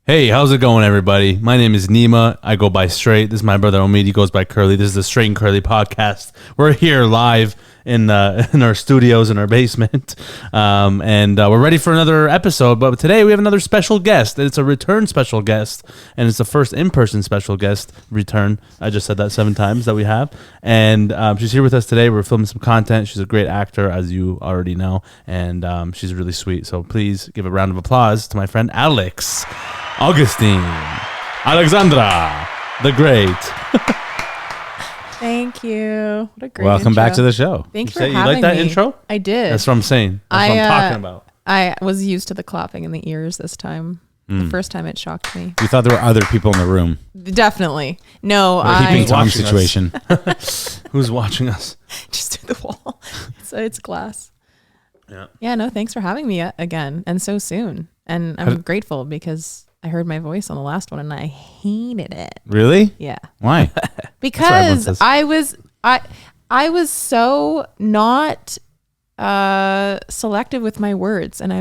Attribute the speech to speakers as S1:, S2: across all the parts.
S1: Hey, how's it going, everybody? My name is Neema. I go by Straight. This is my brother Omid. He goes by Curly. This is the Straight and Curly podcast. We're here live in our studios in our basement, and we're ready for another episode. But today we have another special guest. It's a return special guest, and it's the first in-person special guest return. I just said that 7 times that we have, and she's here with us today. We're filming some content. She's a great actor, as you already know, and she's really sweet. So please give a round of applause to my friend Alex Augustine. Alexandra, the great.
S2: Thank you. What a great
S3: Welcome
S2: intro.
S3: back to the show.
S2: Thank you for
S1: You
S2: having
S1: like that
S2: me.
S1: intro?
S2: I did.
S1: That's what I'm saying. That's what I'm talking about.
S2: I was used to the clapping in the ears this time. The first time it shocked me.
S3: We thought there were other people in the room.
S2: Definitely. No,
S3: Keeping Tom's
S1: watching us.
S3: situation.
S1: Who's watching us?
S2: just through the wall. It's glass.
S1: Yeah.
S2: Yeah, no, thanks for having me again and so soon. And I'm grateful because I heard my voice on the last one and I hated it.
S3: Really?
S2: Yeah.
S3: Why?
S2: Because I was so not selective with my words, and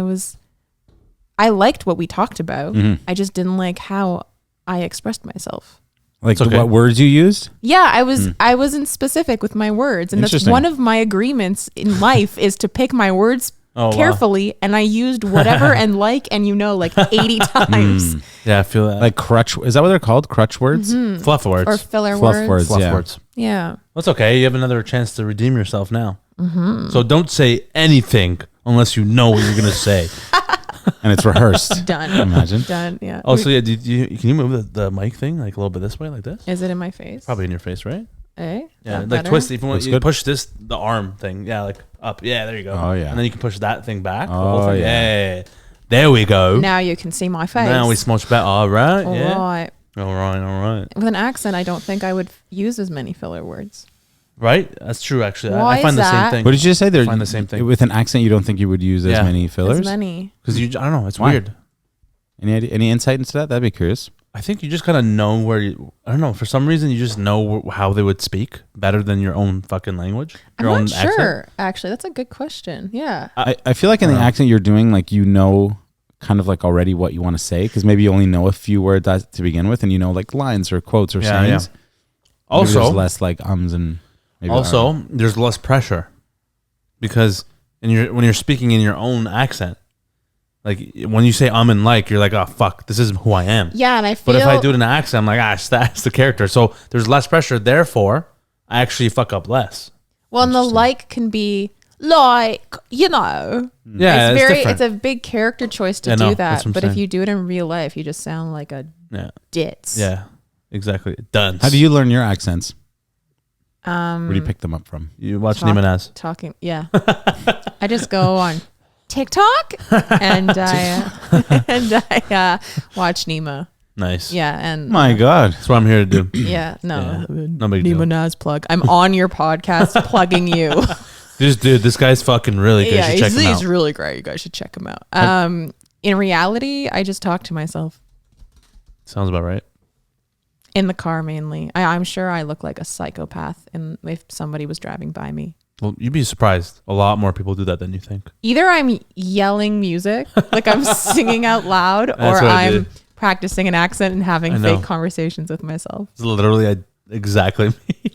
S2: I liked what we talked about. I just didn't like how I expressed myself.
S3: Like
S1: okay.
S3: what words you used?
S2: Yeah, I wasn't specific with my words, and that's
S3: Interesting.
S2: one of my agreements in life is to pick my words
S1: Oh, wow.
S2: carefully, and I used whatever and like 80 times.
S1: Yeah, I feel that.
S3: Like crutch. Is that what they're called? Crutch words?
S1: fluff words.
S2: Or filler
S3: Fluff
S2: words.
S3: words.
S1: Fluff
S3: Yeah.
S1: words.
S2: Yeah.
S1: That's okay. You have another chance to redeem yourself now. So don't say anything unless you know what you're going to say.
S3: And it's rehearsed.
S2: Done.
S3: Imagine.
S2: Done. Yeah.
S1: Also, yeah, can you move the mic thing like a little bit this way, like this?
S2: Is it in my face?
S1: Probably in your face, right?
S2: Eh?
S1: Yeah,
S2: That
S1: like
S2: better?
S1: twist. If you want,
S3: Looks
S1: you
S3: good.
S1: push the arm thing. Yeah, like up. Yeah, there you go.
S3: Oh, yeah.
S1: And then you can push that thing back. the
S3: Oh,
S1: whole thing.
S3: yeah.
S1: Yeah. There we go.
S2: Now you can see my face.
S1: Now we smush better. All right.
S2: All
S1: Yeah.
S2: right.
S1: All right.
S2: With an accent, I don't think I would use as many filler words.
S1: Right? That's true, actually.
S2: Why
S1: I find
S2: is
S1: the same
S2: that?
S1: thing.
S3: What did you just say there?
S1: Find the same thing.
S3: With an accent, you don't think you would use as
S1: Yeah.
S3: many fillers?
S2: As many.
S1: Because I don't know. It's
S3: Why?
S1: weird.
S3: Any insight into that? That'd be curious.
S1: I think you just kind of know where I don't know. For some reason, you just know how they would speak better than your own fucking language.
S2: I'm
S1: Your own
S2: not sure,
S1: accent.
S2: actually. That's a good question. Yeah.
S3: I feel like in the accent you're doing, like, you know kind of like already what you want to say, because maybe you only know a few words to begin with, and you know like lines or quotes or
S1: Yeah,
S3: sayings.
S1: yeah.
S3: Maybe
S1: Also,
S3: there's less like and maybe
S1: there's less pressure because when you're speaking in your own accent, like when you say and like, you're like, oh fuck, this isn't who I am.
S2: Yeah, and I feel...
S1: But if I do it in an accent, I'm like, that's the character. So there's less pressure. Therefore, I actually fuck up less.
S2: Well, and the like can be like, you know.
S1: Yeah,
S2: it's
S1: different.
S2: it's a big character choice to
S1: I know,
S2: do
S1: that's
S2: that.
S1: what I'm
S2: But if
S1: saying.
S2: you do it in real life, you just sound like a
S1: Yeah,
S2: ditz.
S1: yeah, exactly. Done.
S3: How do you learn your accents? Where do you
S2: Um,
S3: pick them up from?
S1: You watch
S2: Talk-
S1: Neema Naz.
S2: talking, yeah. I just go on TikTok and I watch Neema.
S1: Nice.
S2: Yeah, and
S3: My God.
S1: That's what I'm here to do.
S2: yeah, no.
S1: Yeah, no big deal.
S2: Neema Naz plug. I'm on your podcast plugging you.
S1: Dude, this guy's fucking really good.
S2: Yeah,
S1: you should check him out.
S2: he's really great. You guys should check him out. In reality, I just talk to myself
S1: Sounds about right.
S2: in the car mainly. I'm sure I look like a psychopath and if somebody was driving by me.
S1: Well, you'd be surprised. A lot more people do that than you think.
S2: Either I'm yelling music, like I'm singing out loud, or
S1: That's what I
S2: I'm
S1: do.
S2: practicing an accent and having
S1: I know.
S2: fake conversations with myself.
S1: It's literally exactly me.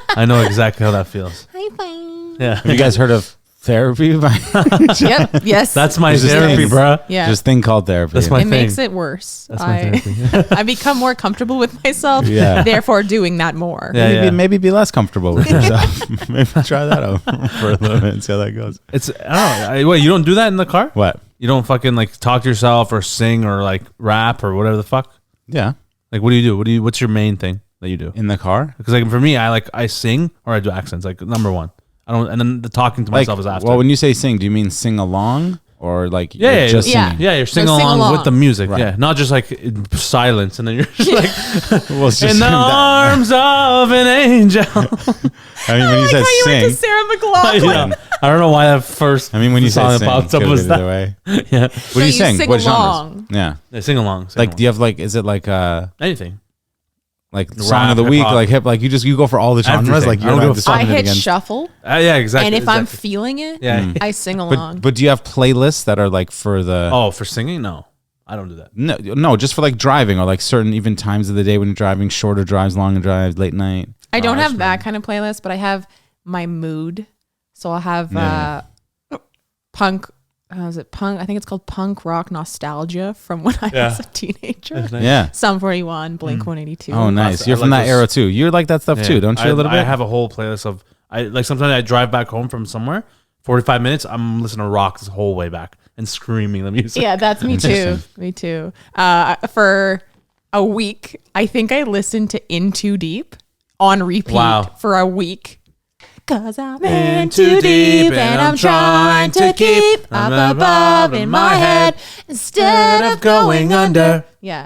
S1: I know exactly how that feels.
S2: Hi, fine.
S1: Yeah.
S3: Have you guys heard of therapy?
S2: Yep. Yes.
S1: That's my
S3: There's this
S1: therapy,
S3: thing.
S1: bruh.
S2: yeah.
S3: This thing called therapy.
S1: That's my
S2: it
S1: thing.
S2: makes it worse.
S1: That's my therapy.
S2: I become more comfortable with myself,
S3: Yeah.
S2: therefore doing that more.
S1: Yeah.
S3: Maybe be less comfortable with yourself. Maybe try that out for a little bit and see how that goes.
S1: It's I don't know. Wait, you don't do that in the car?
S3: What?
S1: You don't fucking like talk to yourself or sing or like rap or whatever the fuck?
S3: Yeah.
S1: Like what do you do? What's your main thing that you do?
S3: In the car?
S1: Because like for me, I sing or I do accents. Like number one. I don't, and then the talking to myself is after.
S3: Well, when you say sing, do you mean sing along or like
S1: Yeah,
S3: you're just
S2: yeah.
S3: singing?
S1: Yeah, you're singing
S2: sing
S1: along
S2: along.
S1: with the music.
S3: Right.
S1: Yeah, not just like in silence, and then you're just like
S3: Well, it's just
S1: in the arms of an angel.
S3: I mean, when you said
S2: you went to
S3: sing,
S2: Sarah McLachlan.
S1: Yeah. I don't know why that first.
S3: I mean, when you
S1: song
S3: said
S1: that
S3: sing,
S1: popped up
S3: could've
S1: was
S3: been
S1: that.
S3: either way.
S1: Yeah,
S3: What do you
S2: you
S3: sing?
S2: sing
S3: What
S2: along.
S3: genres? Yeah.
S1: yeah, sing along.
S3: Like, do you have like, is it like
S1: anything?
S3: like
S1: Rap,
S3: song of the week,
S1: hip-hop.
S3: like hip, like you go for all the genres,
S1: Everything.
S3: like
S1: I
S3: you're
S1: don't
S3: not
S1: give a fuck.
S2: I
S3: discriminating
S2: hit
S3: against.
S2: shuffle,
S1: Yeah, exactly.
S2: and if I'm
S1: exactly.
S2: feeling it,
S1: Yeah.
S2: I sing along.
S3: But do you have playlists that are like for the?
S1: Oh, for singing? No. I don't do that.
S3: No, just for like driving or like certain even times of the day when you're driving, shorter drives, longer drives, late night.
S2: I don't have that kind of playlist, but I have my mood. So I'll have punk. Is it punk? I think it's called punk rock nostalgia from when I was a teenager.
S1: Nice.
S3: Yeah.
S2: Sum 41, Blink 182.
S3: Oh, nice. You're from that era too. You're like that stuff too, don't you? A little bit.
S1: I have a whole playlist of. Sometimes I drive back home from somewhere. 45 minutes. I'm listening to rock this whole way back and screaming the music.
S2: Yeah, that's me too. Me too. For a week, I think I listened to In Too Deep on repeat for a week. 'Cause I'm in too deep and I'm trying to keep up above in my head instead of going under. Yeah.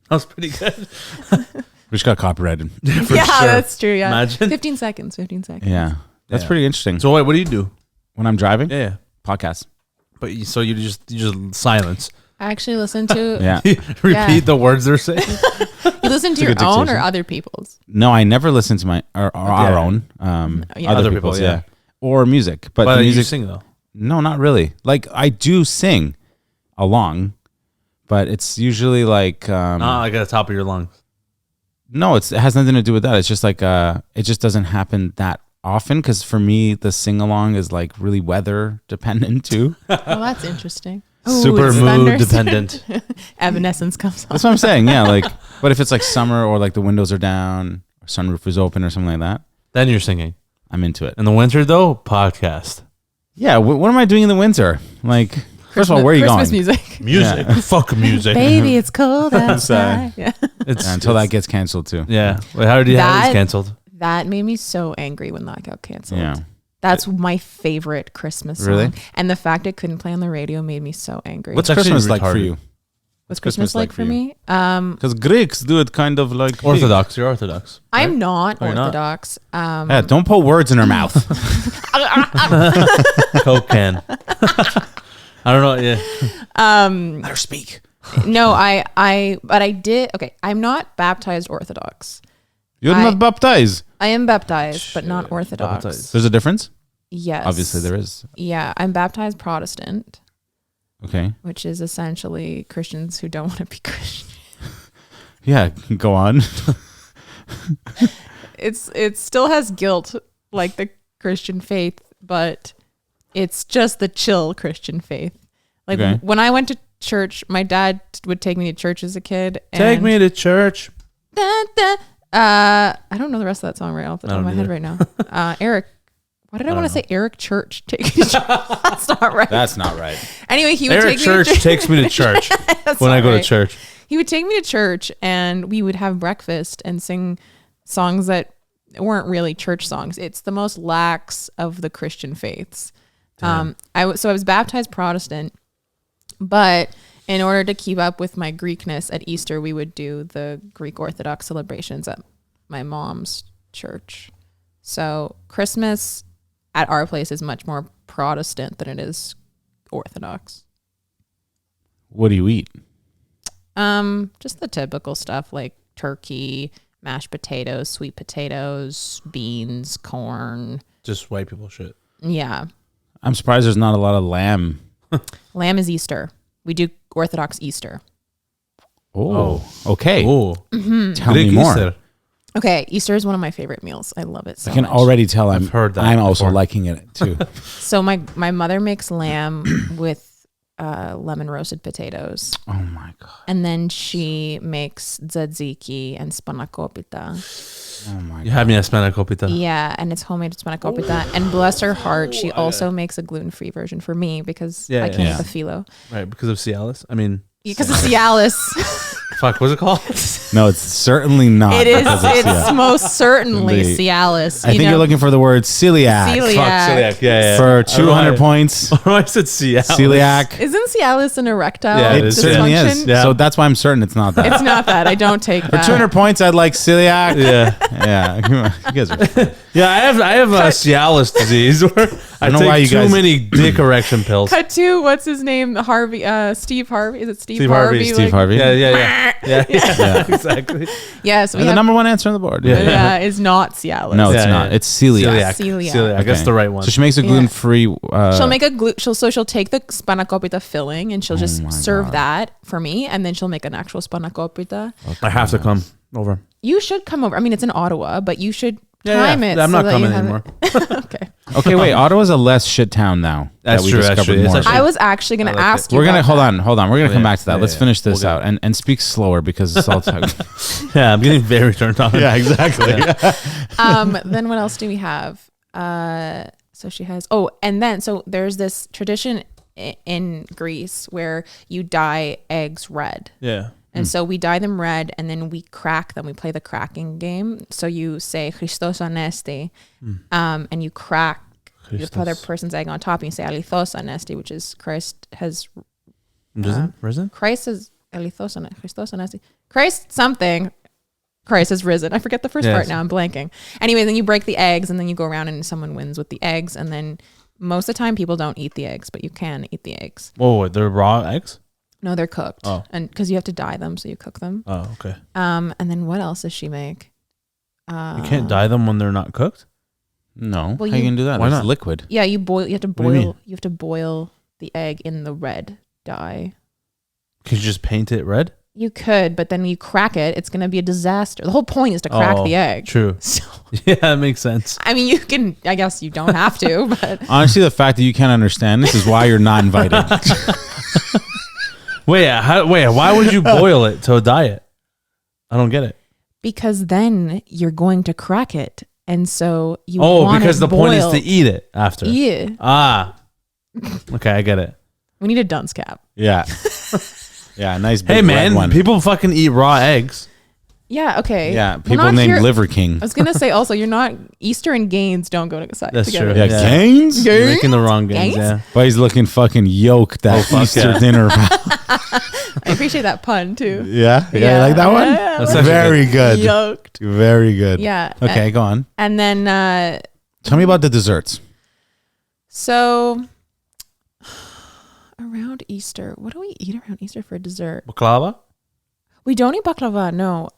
S1: That was pretty good.
S3: We just got copyrighted.
S2: Yeah,
S1: sure.
S2: that's true. Yeah.
S1: Imagine.
S2: 15 seconds.
S3: Yeah. That's pretty interesting.
S1: So wait, what do you do?
S3: When I'm driving?
S1: Yeah.
S3: Podcasts.
S1: But you just silence.
S2: I actually listen to.
S3: Yeah.
S1: Repeat the words they're saying.
S2: You listen to your own or other people's?
S3: No, I never listen to my or our own. Other people's, yeah. Or music. But the music,
S1: you sing though?
S3: No, not really. Like I do sing along, but it's usually like
S1: not like at the top of your lungs.
S3: No, it has nothing to do with that. It's just like it just doesn't happen that often because for me the sing along is like really weather dependent too.
S2: Oh, that's interesting.
S1: Super mood dependent.
S2: Evanescence comes on.
S3: That's what I'm saying. Yeah, like, but if it's like summer or like the windows are down or sunroof is open or something like that,
S1: then you're singing.
S3: I'm into it.
S1: In the winter though, podcast.
S3: Yeah, what am I doing in the winter? Like, first of all, where are you
S2: Christmas
S3: going?
S2: Music.
S1: Yeah. Fuck music.
S2: Baby, it's cold outside. Yeah.
S3: Until that gets canceled too.
S1: Yeah. Wait, how did you have this canceled?
S2: That made me so angry when that got canceled.
S3: Yeah.
S2: That's my favorite Christmas song.
S3: Really?
S2: And the fact it couldn't play on the radio made me so angry.
S3: What's Christmas like for you?
S2: What's Christmas like for me?
S3: Because Greeks do it kind of like
S1: Orthodox. You're Orthodox.
S2: Right? I'm not Orthodox.
S3: Yeah, don't put words in her mouth.
S1: Coke can. I don't know. Yeah.
S3: Let her speak.
S2: No, but I did. Okay, I'm not baptized Orthodox.
S3: You're not baptized.
S2: I am baptized, but not Orthodox.
S1: Baptized.
S3: There's a difference?
S2: Yes.
S3: Obviously there is.
S2: Yeah, I'm baptized Protestant.
S3: Okay.
S2: Which is essentially Christians who don't want to be Christian.
S3: Yeah, go on.
S2: It still has guilt like the Christian faith, but it's just the chill Christian faith. Like when I went to church, my dad would take me to church as a kid.
S1: Take me to church.
S2: I don't know the rest of that song right off the top of my head right now. Eric. Why did I want to say Eric Church? That's not right.
S3: That's not right.
S2: Anyway, he would
S1: Eric
S2: take
S1: Church
S2: me to
S1: takes me to church when I go to church.
S2: He would take me to church and we would have breakfast and sing songs that weren't really church songs. It's the most lax of the Christian faiths. So I was baptized Protestant, but in order to keep up with my Greekness at Easter, we would do the Greek Orthodox celebrations at my mom's church. So Christmas at our place is much more Protestant than it is Orthodox.
S3: What do you eat?
S2: Just the typical stuff like turkey, mashed potatoes, sweet potatoes, beans, corn.
S1: Just white people shit.
S2: Yeah.
S3: I'm surprised there's not a lot of lamb.
S2: Lamb is Easter. We do Orthodox Easter.
S3: Oh. Okay.
S1: Oh.
S2: Mm-hmm.
S3: Tell me more.
S1: Easter.
S2: Okay, Easter is one of my favorite meals. I love it so
S3: I can
S2: much.
S3: already tell I'm also
S1: before.
S3: liking it too.
S2: So my mother makes lamb with lemon roasted potatoes.
S3: Oh my God.
S2: And then she makes tzatziki and spanakopita.
S3: Oh my God.
S1: You had me at Spanakopita.
S2: Yeah, and it's homemade spanakopita. And bless her heart, she also makes a gluten-free version for me because I can't eat the phyllo.
S1: Right, because of Cialis? I mean...
S2: Because of Cialis.
S1: Fuck, what's it called?
S3: No, it's certainly not.
S2: It is. It's most certainly Cialis.
S3: I think you're looking for the word celiac.
S2: Celiac.
S1: Fuck, celiac. Yeah.
S3: For 200 points.
S1: I said Cialis.
S3: Celiac.
S2: Isn't Cialis an erectile
S3: It certainly is.
S1: Yeah.
S3: So that's why I'm certain it's not that.
S2: It's not that. I don't take
S3: For
S2: that.
S3: 200 points, I'd like celiac.
S1: Yeah.
S3: Yeah. You guys are...
S1: Yeah, I have a Cialis disease where I
S3: know
S1: take
S3: why you
S1: too
S3: guys-
S1: many dick erection pills.
S2: Cut to what's his name? Harvey. Steve Harvey. Is it Steve Harvey?
S1: Steve Harvey.
S3: Steve Harvey.
S1: Yeah. Yeah, exactly.
S2: Yeah, so
S3: And the number one answer on the board.
S1: Yeah.
S2: is not Cialis.
S3: No, it's not. It's celiac.
S2: Celiac.
S1: That's the right one.
S3: So she makes a gluten-free.
S2: She'll make she'll take the Spanakopita filling and she'll just
S3: my
S2: serve
S3: God.
S2: that for me, and then she'll make an actual Spanakopita.
S1: I have to come over.
S2: You should come over. I mean, it's in Ottawa, but you should time it.
S1: I'm not
S2: that
S1: coming
S2: you have
S1: anymore.
S2: Okay.
S3: Okay, wait. Ottawa's a less shit town now.
S1: That's true, that's true. It's actually-
S2: I was actually going
S1: I
S2: to
S1: like
S2: ask
S1: it.
S2: you.
S3: We're gonna
S2: about
S3: hold on. We're gonna come back to that.
S1: Yeah,
S3: Let's
S1: yeah.
S3: finish this
S1: We'll
S3: out and speak slower because it's all talk.
S1: Yeah, I'm getting very turned on.
S3: Yeah, exactly.
S2: Then what else do we have? So she has. Oh, and then so there's this tradition in Greece where you dye eggs red.
S1: Yeah.
S2: And so we dye them red and then we crack them. We play the cracking game. So you say Christos Anesti, and you crack the other person's egg on top and you say Alithos Anesti, which is Christ has
S1: Risen?
S2: Christ is Alithos Anesti, Christos Anesti. Christ something. Christ has risen. I forget the first part now. I'm blanking. Anyway, then you break the eggs and then you go around and someone wins with the eggs. And then most of the time people don't eat the eggs, but you can eat the eggs.
S1: Whoa, they're raw eggs?
S2: No, they're cooked.
S1: Oh.
S2: And because you have to dye them, so you cook them.
S1: Oh, okay.
S2: And then what else does she make?
S1: You can't dye them when they're not cooked?
S3: No,
S2: Well,
S3: how you can do that?
S1: why
S3: It's
S1: not?
S3: liquid.
S2: Yeah, you boil. You have to
S1: What do you mean?
S2: boil. You have to boil the egg in the red dye.
S1: Could you just paint it red?
S2: You could, but then you crack it. It's going to be a disaster. The whole point is to crack the egg.
S1: True.
S2: So,
S1: Yeah, that makes sense.
S2: I mean, you can. I guess you don't have to, but
S3: Honestly, the fact that you can't understand this is why you're not invited.
S1: Wait, why would you boil it to dye it? I don't get it.
S2: because then you're going to crack it, and so you.
S1: Oh,
S2: want
S1: because
S2: it
S1: the point is
S2: boiled.
S1: to eat it after.
S2: Yeah,
S1: Ah. Okay, I get it.
S2: we need a dunce cap.
S3: Yeah. Yeah, nice big
S1: Hey
S3: red
S1: man,
S3: one.
S1: people fucking eat raw eggs.
S2: Yeah. Okay.
S3: Yeah,
S2: We're
S3: people
S2: not
S3: named
S2: here-
S3: Liver King.
S2: I was gonna say also, you're not Easter and Gaines don't go together.
S1: That's true.
S3: Yeah,
S1: Yeah.
S3: Gaines?
S1: You're making the wrong games,
S2: Gains?
S1: yeah.
S3: But he's looking fucking yoked that
S1: fuck
S3: Easter
S1: yeah.
S3: dinner.
S2: I appreciate that pun too.
S3: Yeah, you like that one?
S2: Yeah,
S1: That's
S2: like
S3: very good.
S2: yoked.
S3: Very good.
S2: Yeah.
S3: Okay, go on.
S2: And then
S3: Tell me about the desserts.
S2: so around Easter, what do we eat around Easter for dessert?
S1: Baklava?
S2: We don't eat baklava. No.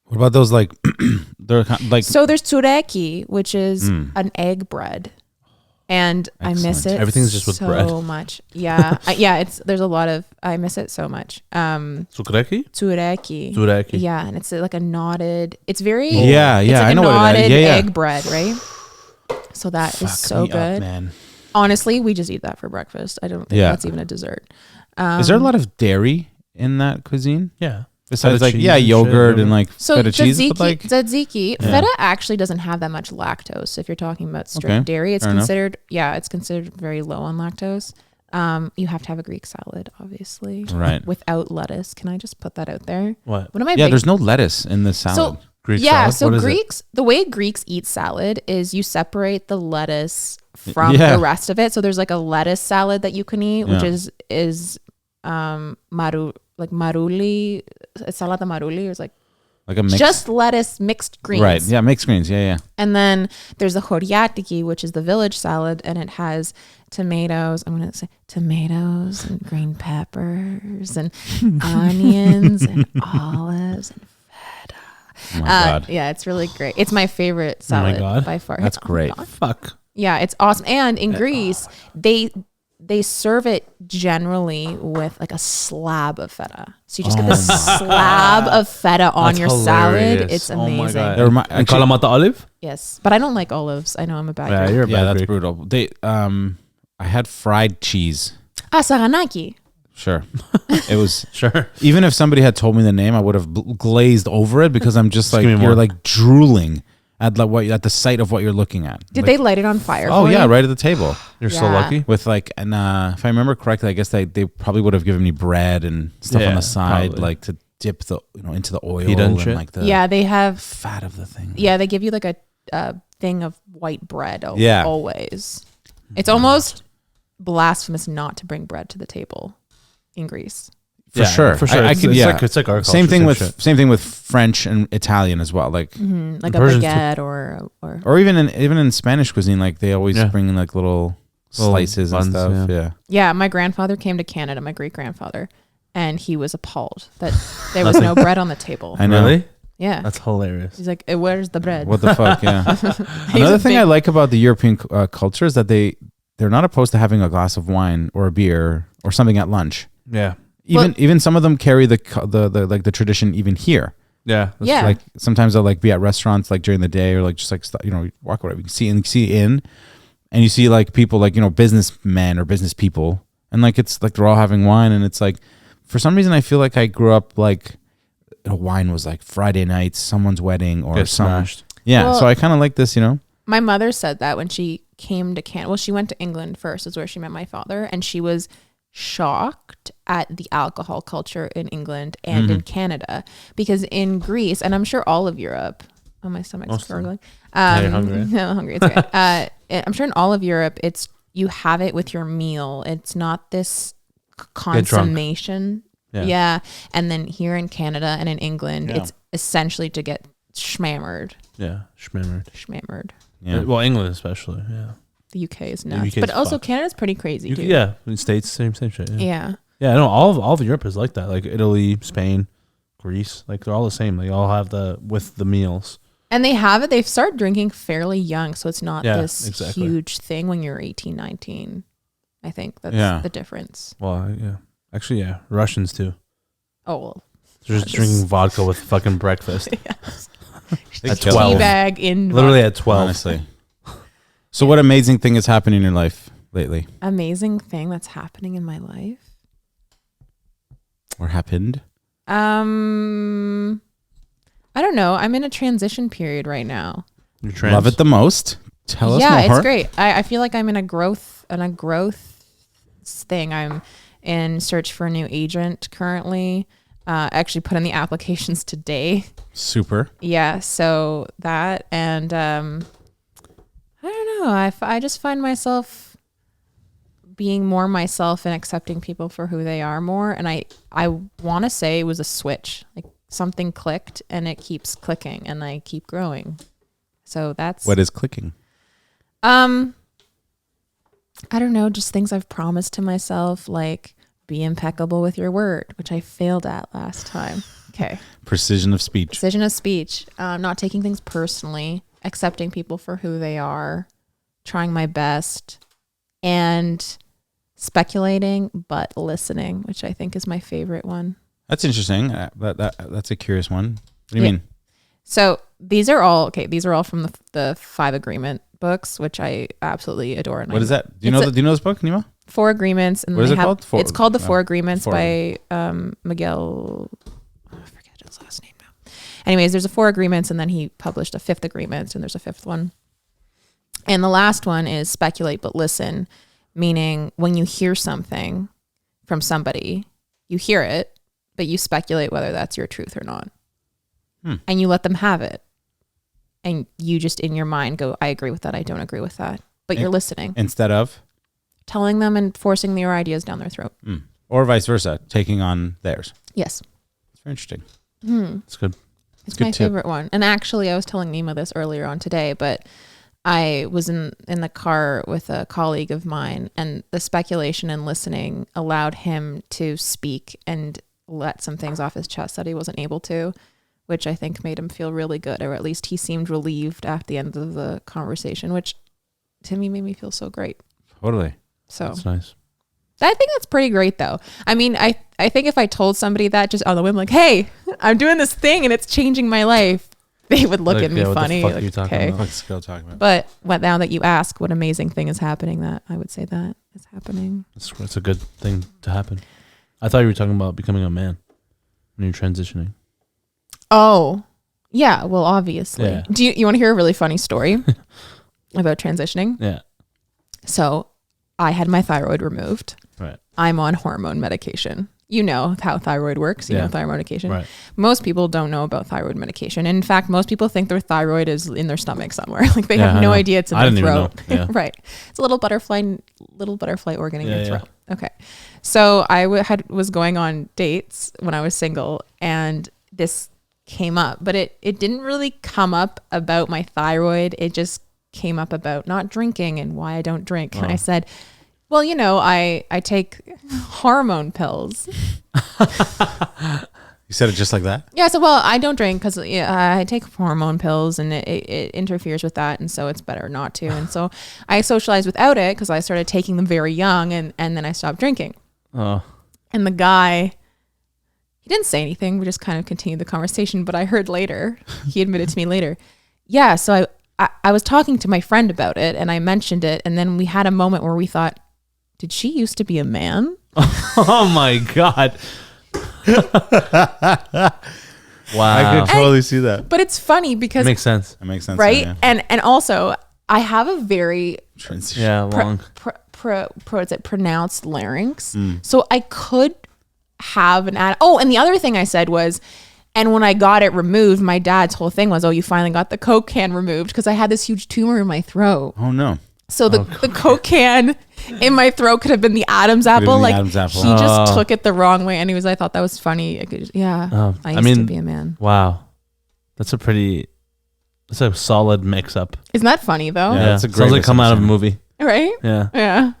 S3: What about those like they're like
S2: So there's tureki, which is an egg bread, and I miss
S3: Excellent.
S2: it.
S1: Everything's just with
S2: so
S1: bread.
S2: much. Yeah, yeah. There's a lot of. I miss it so much.
S1: Sukreki?
S2: Tureki.
S1: Tureki.
S2: Yeah, and it's like a knotted. It's very.
S3: Yeah,
S2: It's
S3: yeah,
S2: like
S3: I know
S2: a
S3: what it is.
S2: knotted
S3: Yeah, yeah.
S2: egg bread, right? So that is
S3: Fuck
S2: so
S3: me up,
S2: good.
S3: man.
S2: Honestly, we just eat that for breakfast. I don't think
S3: Yeah.
S2: that's even a dessert.
S3: Is there a lot of dairy in that cuisine?
S1: Yeah.
S3: Besides
S1: Feta
S3: like
S1: cheese
S3: yeah,
S1: and shit,
S3: yogurt and
S1: whatever.
S3: like
S2: So
S3: feta cheese, but like
S2: tzatziki, feta actually doesn't have that much lactose. If you're talking about straight
S3: Okay,
S2: dairy, it's
S3: fair enough.
S2: considered very low on lactose. You have to have a Greek salad, obviously,
S3: Right.
S2: without lettuce. Can I just put that out there?
S1: What?
S2: One of my
S3: yeah,
S2: big,
S3: there's no lettuce in the salad.
S1: Greek
S2: yeah.
S1: salad?
S2: So
S1: What is it?
S2: Greeks, the way Greeks eat salad is you separate the lettuce from
S3: Yeah.
S2: the rest of it. So there's like a lettuce salad that you can eat, which
S3: Yeah.
S2: is maruli, salata maruli, or it's like
S3: Like a mix.
S2: just lettuce, mixed greens.
S3: Right. Yeah, mixed greens. Yeah, yeah.
S2: And then there's the choriatiki, which is the village salad, and it has tomatoes. I'm going to say tomatoes and green peppers and onions and olives and
S3: Oh my god.
S2: yeah, it's really great. It's my favorite
S1: Oh my
S2: salad
S1: God.
S2: by far.
S3: That's
S2: Oh my
S3: great.
S2: God.
S1: Fuck.
S2: Yeah, it's awesome. And in Greece, they serve it generally with like a slab of feta. So you just get this slab of feta on
S1: That's
S2: your salad.
S1: hilarious.
S2: It's
S1: Oh my
S2: amazing.
S1: God.
S3: It remi-
S1: And Kalamata olive?
S2: Yes, but I don't like olives. I know I'm a bad
S1: Yeah,
S2: Greek.
S1: you're a
S3: Yeah,
S1: bad
S3: that's
S1: Greek.
S3: brutal. They I had fried cheese.
S2: Saganaki.
S3: Sure. It was
S1: Sure.
S3: even if somebody had told me the name, I would have glazed over it because I'm just like
S1: give me
S3: you're
S1: more.
S3: like drooling at at the sight of what you're looking at.
S2: Did
S3: Like,
S2: they light it on fire?
S3: Oh
S2: for
S3: yeah,
S2: you?
S3: right at the table
S1: You're so
S2: Yeah.
S1: lucky.
S3: with like and if I remember correctly, I guess they probably would have given me bread and stuff on
S1: Yeah,
S3: the side,
S1: probably.
S3: like to dip the into the oil
S1: Pita and
S3: and
S1: shit.
S3: like the
S2: Yeah, they have.
S3: fat of the thing.
S2: Yeah, they give you like a thing of white bread.
S3: Yeah.
S2: Always. It's almost blasphemous not to bring bread to the table in Greece.
S3: For sure.
S1: For sure.
S3: I
S1: It's-
S3: could,
S1: it's
S3: yeah.
S1: like- it's like our
S3: same
S1: culture,
S3: thing
S1: same
S3: with
S1: shit.
S3: same thing with French and Italian as well. Like
S2: Like a
S1: Persians too.
S2: baguette or
S3: even in Spanish cuisine, like they always
S1: Yeah.
S3: bring in like little
S1: Little
S3: slices and
S1: buns,
S3: stuff.
S1: yeah.
S3: Yeah.
S2: yeah. My grandfather came to Canada, my great grandfather, and he was appalled that there was no bread on the table.
S3: I know.
S1: Really?
S2: Yeah.
S1: That's hilarious.
S2: He's like, where's the bread?
S3: What the fuck? Yeah. Another thing I like about the European culture is that they're not opposed to having a glass of wine or a beer or something at lunch.
S1: Yeah.
S3: Even some of them carry the like the tradition even here.
S1: Yeah.
S2: Yeah.
S3: Like sometimes they'll like be at restaurants like during the day or like just like walk around. You see in, and you see like people like businessmen or business people, and like it's like they're all having wine, and it's like for some reason I feel like I grew up like wine was like Friday nights, someone's wedding or
S1: smashed.
S3: Yeah,
S2: Well,
S3: so I kind of like this,
S2: My mother said that when she came to Canada. Well, she went to England first, is where she met my father, and she was shocked at the alcohol culture in England and in Canada, because in Greece, and I'm sure all of Europe, my stomach's gurgling.
S1: You're hungry.
S2: No, I'm hungry. It's okay. I'm sure in all of Europe, you have it with your meal. It's not this consummation. Yeah. And then here in Canada and in England, it's essentially to get schmammered.
S1: Yeah. Schmammered.
S3: Yeah.
S1: Well, England especially. Yeah.
S2: The UK is nuts.
S1: UK is
S2: but also
S1: fucked.
S2: Canada's pretty crazy too.
S1: Yeah. In the States, same shit.
S2: Yeah.
S1: Yeah. No, all of Europe is like that. Like Italy, Spain, Greece. Like they're all the same. They all have with the meals.
S2: And they've started drinking fairly young. So it's not this
S1: exactly.
S2: huge thing when you're 18, 19. I think that's the difference.
S1: Well, yeah. Actually, yeah. Russians too.
S2: Oh, well.
S1: They're just drinking vodka with fucking breakfast. At 12.
S2: Teabag in
S1: Literally at 12.
S3: honestly. So what amazing thing has happened in your life lately?
S2: Amazing thing that's happening in my life.
S3: Or happened?
S2: I don't know. I'm in a transition period right now.
S1: You're trans.
S3: Love it the most. Tell us more.
S2: Yeah, it's great. I feel like I'm in a growth thing. I'm in search for a new agent currently. Actually put in the applications today.
S3: Super.
S2: Yeah, so that, and I don't know. I just find myself being more myself and accepting people for who they are more. And I want to say it was a switch. Like something clicked and it keeps clicking and I keep growing. So that's
S3: What is clicking?
S2: I don't know, just things I've promised to myself, like be impeccable with your word, which I failed at last time. Okay.
S3: Precision of speech.
S2: Precision of speech. Not taking things personally, accepting people for who they are, trying my best, and speculating but listening, which I think is my favorite one.
S3: That's interesting. That's a curious one. What do you mean?
S2: So these are all from the 5 Agreement books, which I absolutely adore. And
S3: What is that? Do you know this book, Neema?
S2: 4 Agreements, and
S3: What is it called?
S2: It's called the 4 Agreements by Miguel. I forget his last name now. Anyways, there's a 4 Agreements, and then he published a 5th Agreement, and there's a 5th one. And the last one is speculate but listen, meaning when you hear something from somebody, you hear it, but you speculate whether that's your truth or not, and you let them have it, and you just in your mind go, I agree with that, I don't agree with that, but you're listening
S3: Instead of?
S2: telling them and forcing your ideas down their throat.
S3: Or vice versa, taking on theirs.
S2: Yes.
S3: It's very interesting.
S1: It's good.
S2: It's
S3: good
S2: my
S3: tip.
S2: favorite one. And actually, I was telling Neema this earlier on today, but I was in the car with a colleague of mine, and the speculation and listening allowed him to speak and let some things off his chest that he wasn't able to, which I think made him feel really good, or at least he seemed relieved at the end of the conversation, which to me made me feel so great.
S3: Totally.
S2: So
S1: That's nice.
S2: I think that's pretty great, though. I mean, I think if I told somebody that just on the whim, like, hey, I'm doing this thing and it's changing my life, they would look at me
S1: what
S2: funny.
S1: The fuck
S2: Like,
S1: are you talking
S2: okay.
S1: about?
S3: What's Skill talking about?
S2: But now that you ask what amazing thing is happening, that I would say that is happening.
S1: It's a good thing to happen. I thought you were talking about becoming a man when you're transitioning.
S2: Oh, yeah. Well, obviously.
S1: Yeah.
S2: Do you want to hear a really funny story about transitioning?
S1: Yeah.
S2: So I had my thyroid removed.
S1: Right.
S2: I'm on hormone medication. You know how thyroid works. You
S1: Yeah.
S2: know thyroid medication.
S1: Right.
S2: Most people don't know about thyroid medication. In fact, most people think their thyroid is in their stomach somewhere. Like they
S1: Yeah,
S2: have
S1: I
S2: no
S1: know.
S2: idea it's in
S1: I
S2: their
S1: didn't even
S2: throat.
S1: know. Yeah.
S2: Right. It's a little butterfly organ in
S1: Yeah,
S2: your
S1: yeah.
S2: throat. Okay. So I was going on dates when I was single, and this came up, but it didn't really come up about my thyroid. It just came up about not drinking and why I don't drink. And I said, Well, you know, I take hormone pills.
S3: You said it just like that?
S2: Yeah, so well, I don't drink because I take hormone pills and it interferes with that, and so it's better not to. And so I socialized without it because I started taking them very young, and then I stopped drinking.
S1: Oh.
S2: And the guy, he didn't say anything. We just kind of continued the conversation, but I heard later, he admitted to me later, yeah, so I was talking to my friend about it, and I mentioned it, and then we had a moment where we thought, did she used to be a man?
S1: Oh my God. Wow.
S3: I could totally see that.
S2: But it's funny because
S1: Makes sense.
S3: That makes sense.
S2: right?
S3: Yeah.
S2: And also I have a very
S3: Transition.
S1: Yeah, long.
S2: pronounced larynx. So I could have an and the other thing I said was, and when I got it removed, my dad's whole thing was, oh, you finally got the Coke can removed, because I had this huge tumor in my throat.
S3: Oh no.
S2: So the Coke can in my throat could have been the Adam's apple. Like
S3: Adam's apple.
S2: he just took it the wrong way. Anyways, I thought that was funny. I used to be a man.
S1: Wow. That's a solid mix up.
S2: Isn't that funny though?
S3: Yeah. That's a great
S1: Sounds like come out of a movie.
S2: Right?
S1: Yeah.
S2: Yeah.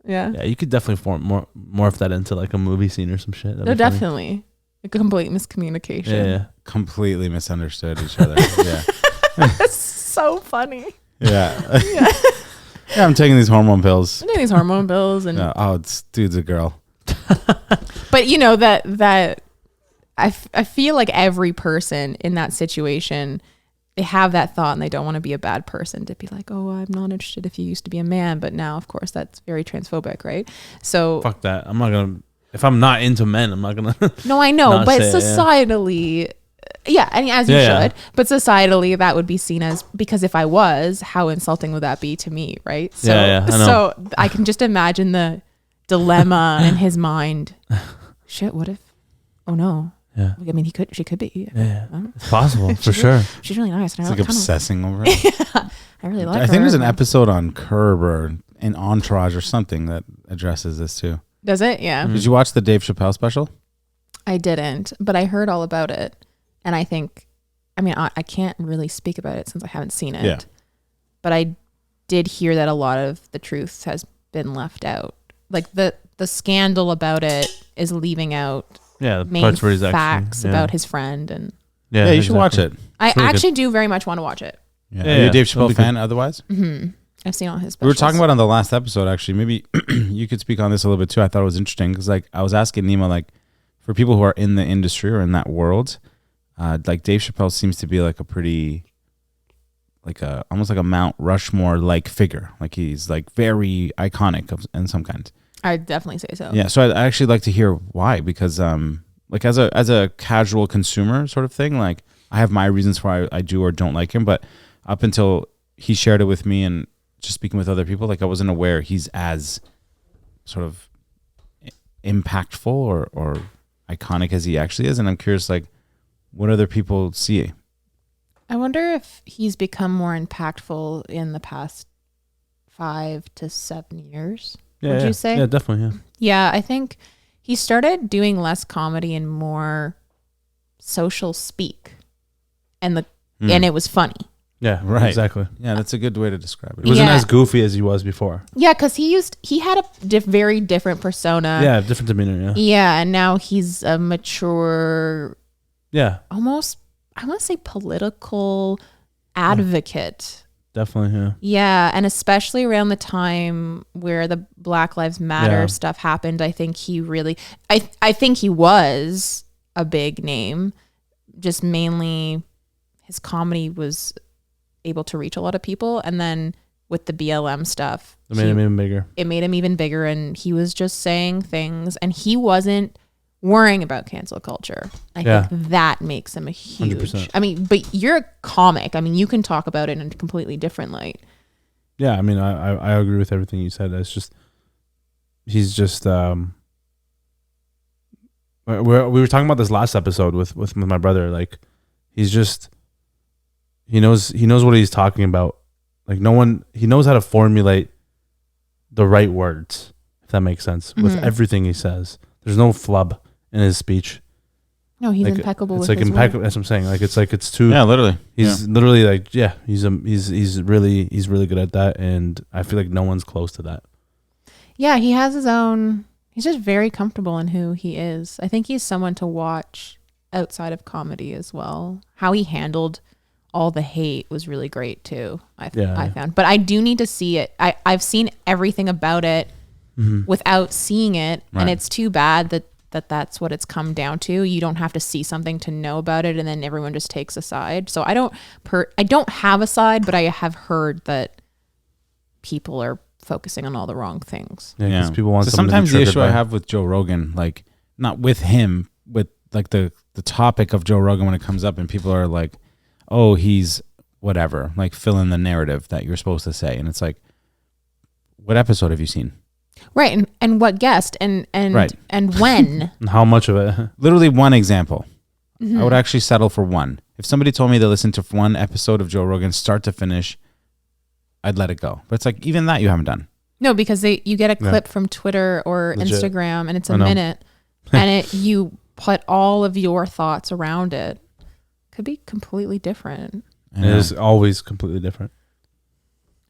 S2: Yeah.
S1: Yeah, you could definitely morph that into like a movie scene or some shit. That'd
S2: No,
S1: be funny.
S2: definitely. A complete miscommunication.
S1: Yeah.
S3: Completely misunderstood each other. Yeah.
S2: That's so funny.
S3: Yeah. Yeah, I'm taking these hormone pills.
S2: I'm doing these hormone pills and
S3: Dude's a girl.
S2: but you know that I feel like every person in that situation, they have that thought and they don't want to be a bad person to be like, oh, I'm not interested if you used to be a man, but now of course that's very transphobic, right? So
S1: Fuck that. I'm not gonna. If I'm not into men, I'm not gonna.
S2: no, I know,
S1: not
S2: but
S1: say it, yeah.
S2: societally, I mean, as you should, but societally that would be seen as, because if I was, how insulting would that be to me, right? So,
S1: I know.
S2: so I can just imagine the dilemma in his mind. Shit, what if? Oh no.
S1: Yeah.
S2: I mean, she could be.
S1: Yeah. It's possible for sure.
S2: She's really nice. And
S3: It's
S2: I
S3: like obsessing over it.
S2: I really like her.
S3: I think there's an episode on Curb or an Entourage or something that addresses this too.
S2: Does it? Yeah.
S3: Did you watch the Dave Chappelle special?
S2: I didn't, but I heard all about it. And I think, I mean, I can't really speak about it since I haven't seen it.
S3: Yeah.
S2: But I did hear that a lot of the truth has been left out. Like the scandal about it is leaving out
S1: Yeah, the
S2: main
S1: parts where he's
S2: facts
S1: actually,
S2: about his friend. And
S3: Yeah, you should watch it.
S2: I
S1: really
S2: actually do very much want to watch it.
S3: Yeah.
S1: Yeah,
S3: Are you a Dave
S1: that'll
S3: Chappelle
S1: be
S3: fan otherwise?
S2: Mm-hmm. I've seen all his specials.
S3: We were talking about on the last episode, actually. Maybe you could speak on this a little bit too. I thought it was interesting because, like, I was asking Neema, like, for people who are in the industry or in that world, like Dave Chappelle seems to be like a pretty, like a almost like a Mount Rushmore like figure. Like he's like very iconic in some kind.
S2: I'd definitely say so.
S3: Yeah. So I'd actually like to hear why, because like as a casual consumer sort of thing, like I have my reasons why I do or don't like him, but up until he shared it with me and just speaking with other people, like I wasn't aware he's as sort of impactful or iconic as he actually is. And I'm curious, like, what other people see?
S2: I wonder if he's become more impactful in the past 5 to 7 years. Would you say?
S1: Yeah, definitely. Yeah.
S2: Yeah, I think he started doing less comedy and more social speak, and it was funny.
S1: Yeah,
S3: Right.
S1: Exactly.
S3: Yeah, that's a good way to describe it.
S1: It wasn't
S2: Yeah.
S1: as goofy as he was before.
S2: Yeah, because he had a very different persona.
S1: Yeah, different demeanor. Yeah.
S2: Yeah, and now he's a mature,
S1: Yeah,
S2: almost, I want to say political advocate.
S1: definitely. Yeah.
S2: Yeah, and especially around the time where the Black Lives Matter
S1: Yeah.
S2: stuff happened, I think he really, I think he was a big name. Just mainly his comedy was able to reach a lot of people, and then with the BLM stuff,
S1: It made him even bigger.
S2: it made him even bigger, and he was just saying things, and he wasn't worrying about cancel culture. I think that makes him a huge
S1: 100%.
S2: I mean, but you're a comic. I mean, you can talk about it in a completely different light.
S1: Yeah, I mean, I agree with everything you said. It's just he's just we were talking about this last episode with my brother. Like he's just he knows what he's talking about. Like he knows how to formulate the right words, if that makes sense, with everything he says. There's no flub in his speech.
S2: No, he's
S1: like,
S2: impeccable
S1: it's
S2: with
S1: like
S2: his
S1: impeccable.
S2: word.
S1: That's what I'm saying. Like it's too.
S3: Yeah, literally.
S1: He's literally like he's really good at that, and I feel like no one's close to that.
S2: Yeah, he has his own. He's just very comfortable in who he is. I think he's someone to watch outside of comedy as well. How he handled all the hate was really great too. I found, but I do need to see it. I've seen everything about it without seeing it, and it's too bad that that's what it's come down to. You don't have to see something to know about it, and then everyone just takes a side. So I don't have a side, but I have heard that people are focusing on all the wrong things.
S1: Yeah. People want
S3: sometimes the issue I have with Joe Rogan, like not with him, with like the topic of Joe Rogan when it comes up and people are like, oh, he's whatever, like fill in the narrative that you're supposed to say. And it's like, what episode have you seen?
S2: Right. And what guest and
S3: right.
S2: and when?
S1: And how much of it?
S3: Literally one example. I would actually settle for one. If somebody told me to listen to one episode of Joe Rogan start to finish, I'd let it go. But it's like, even that you haven't done.
S2: No, because you get a clip from Twitter or
S1: Legit.
S2: Instagram and it's a minute and you put all of your thoughts around it. Could be completely different.
S1: It is always completely different.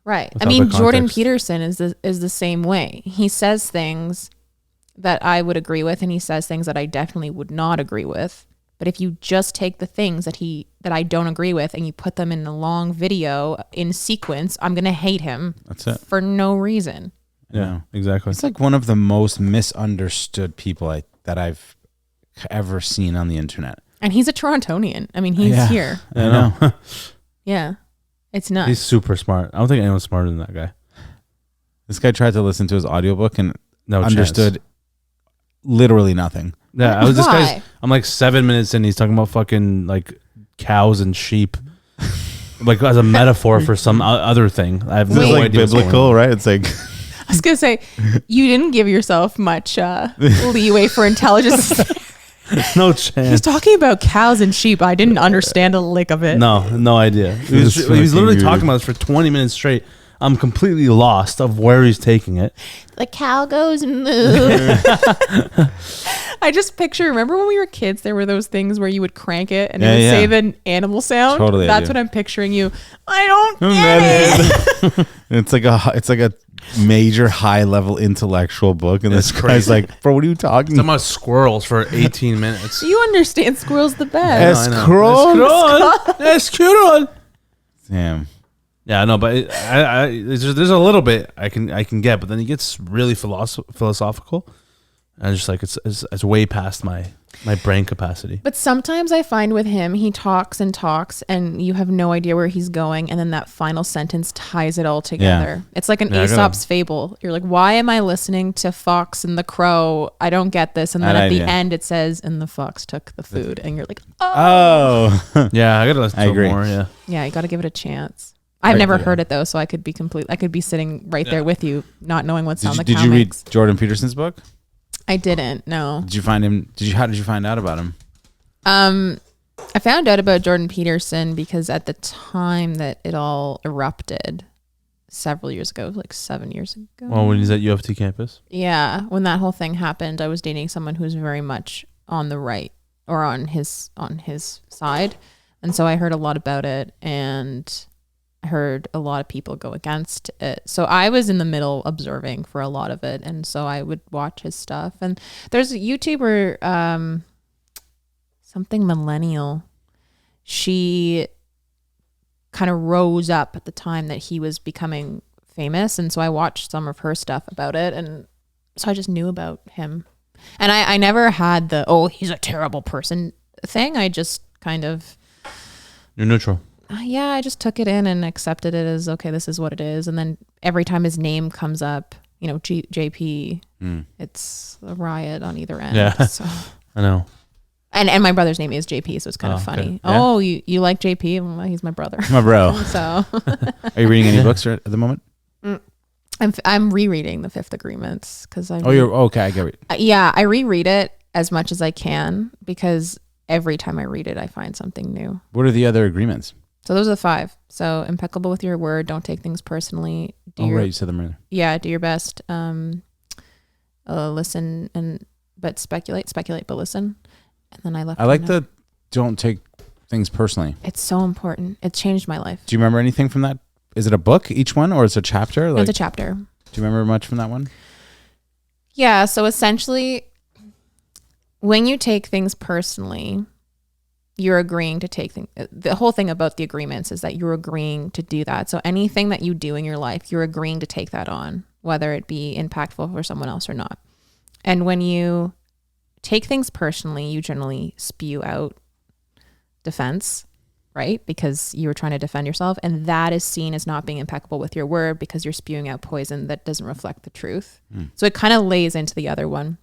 S2: Right.
S1: Without
S2: I mean,
S1: the
S2: Jordan
S1: context.
S2: Peterson is the same way. He says things that I would agree with and he says things that I definitely would not agree with. But if you just take the things that I don't agree with and you put them in a long video in sequence, I'm going to hate him.
S3: That's it.
S2: For no reason.
S1: Yeah, exactly.
S3: It's like one of the most misunderstood people that I've ever seen on the internet.
S2: And he's a Torontonian. I mean, he's here.
S1: I know.
S2: Yeah. It's nuts.
S1: He's super smart. I don't think anyone's smarter than that guy.
S3: This guy tried to listen to his audiobook and
S1: No
S3: understood
S1: chance.
S3: Literally nothing.
S1: Yeah, I'm like 7 minutes in. He's talking about fucking like cows and sheep, like as a metaphor for some other thing. I have no
S3: It's like
S1: idea.
S3: biblical, right? It's like
S2: I was going to say, you didn't give yourself much leeway for intelligence.
S1: No chance.
S2: He's talking about cows and sheep. I didn't understand a lick of it.
S1: No idea. He was literally talking about this for 20 minutes straight. I'm completely lost of where he's taking it.
S2: The cow goes moo. I just picture, remember when we were kids, there were those things where you would crank it and it would say the animal sound?
S3: Totally.
S2: That's what I'm picturing you. I don't get it.
S3: It's like a major high level intellectual book. And this guy's like, bro, what are you talking
S1: Talking about squirrels for 18 minutes.
S2: You understand squirrels the best.
S1: Squirrel.
S3: Damn.
S1: Yeah, no, but there's a little bit I can get, but then he gets really philosophical, and just like it's way past my brain capacity.
S2: But sometimes I find with him, he talks and talks, and you have no idea where he's going, and then that final sentence ties it all together. Yeah. It's like an Aesop's fable. You're like, why am I listening to Fox and the Crow? I don't get this. And then at the end, it says, and the fox took the food, and you're like, oh.
S1: Yeah, I gotta listen to it more.
S2: Yeah, you got to give it a chance. I've never heard it though, so I could be sitting right there with you, not knowing what's on the comics.
S3: Did you read Jordan Peterson's book?
S2: I didn't. No.
S3: Did you find him? How did you find out about him?
S2: I found out about Jordan Peterson because at the time that it all erupted, several years ago, like 7 years ago.
S1: Well, when he's at U of T campus.
S2: Yeah, when that whole thing happened, I was dating someone who was very much on the right or on his side, and so I heard a lot about it and. I heard a lot of people go against it. So I was in the middle observing for a lot of it. And so I would watch his stuff. And there's a YouTuber, something millennial. She kind of rose up at the time that he was becoming famous. And so I watched some of her stuff about it. And so I just knew about him. And I never had the, he's a terrible person thing. I just kind of...
S1: You're neutral.
S2: Yeah, I just took it in and accepted it as, okay, this is what it is. And then every time his name comes up, JP, it's a riot on either end.
S1: Yeah,
S2: so.
S1: I know.
S2: And my brother's name is JP, so it's kind of funny. Okay. Yeah. You like JP? Well, he's my brother.
S3: My bro.
S2: So,
S3: are you reading any books at the moment?
S2: I'm rereading The Fifth Agreements because
S3: you're okay. I get it.
S2: Yeah, I reread it as much as I can because every time I read it, I find something new.
S3: What are the other agreements?
S2: So those are the 5. So impeccable with your word. Don't take things personally.
S3: Right. You said them earlier.
S2: Yeah. Do your best. Listen but speculate, but listen. And then I
S3: like the don't take things personally.
S2: It's so important. It changed my life.
S3: Do you remember anything from that? Is it a book, each one, or it's a chapter?
S2: It's a chapter.
S3: Do you remember much from that one?
S2: Yeah. So essentially, when you take things personally, you're agreeing to take things. The whole thing about the agreements is that you're agreeing to do that. So anything that you do in your life, you're agreeing to take that on, whether it be impactful for someone else or not. And when you take things personally, you generally spew out defense, right? Because you were trying to defend yourself. And that is seen as not being impeccable with your word because you're spewing out poison that doesn't reflect the truth. So it kind of lays into the other one.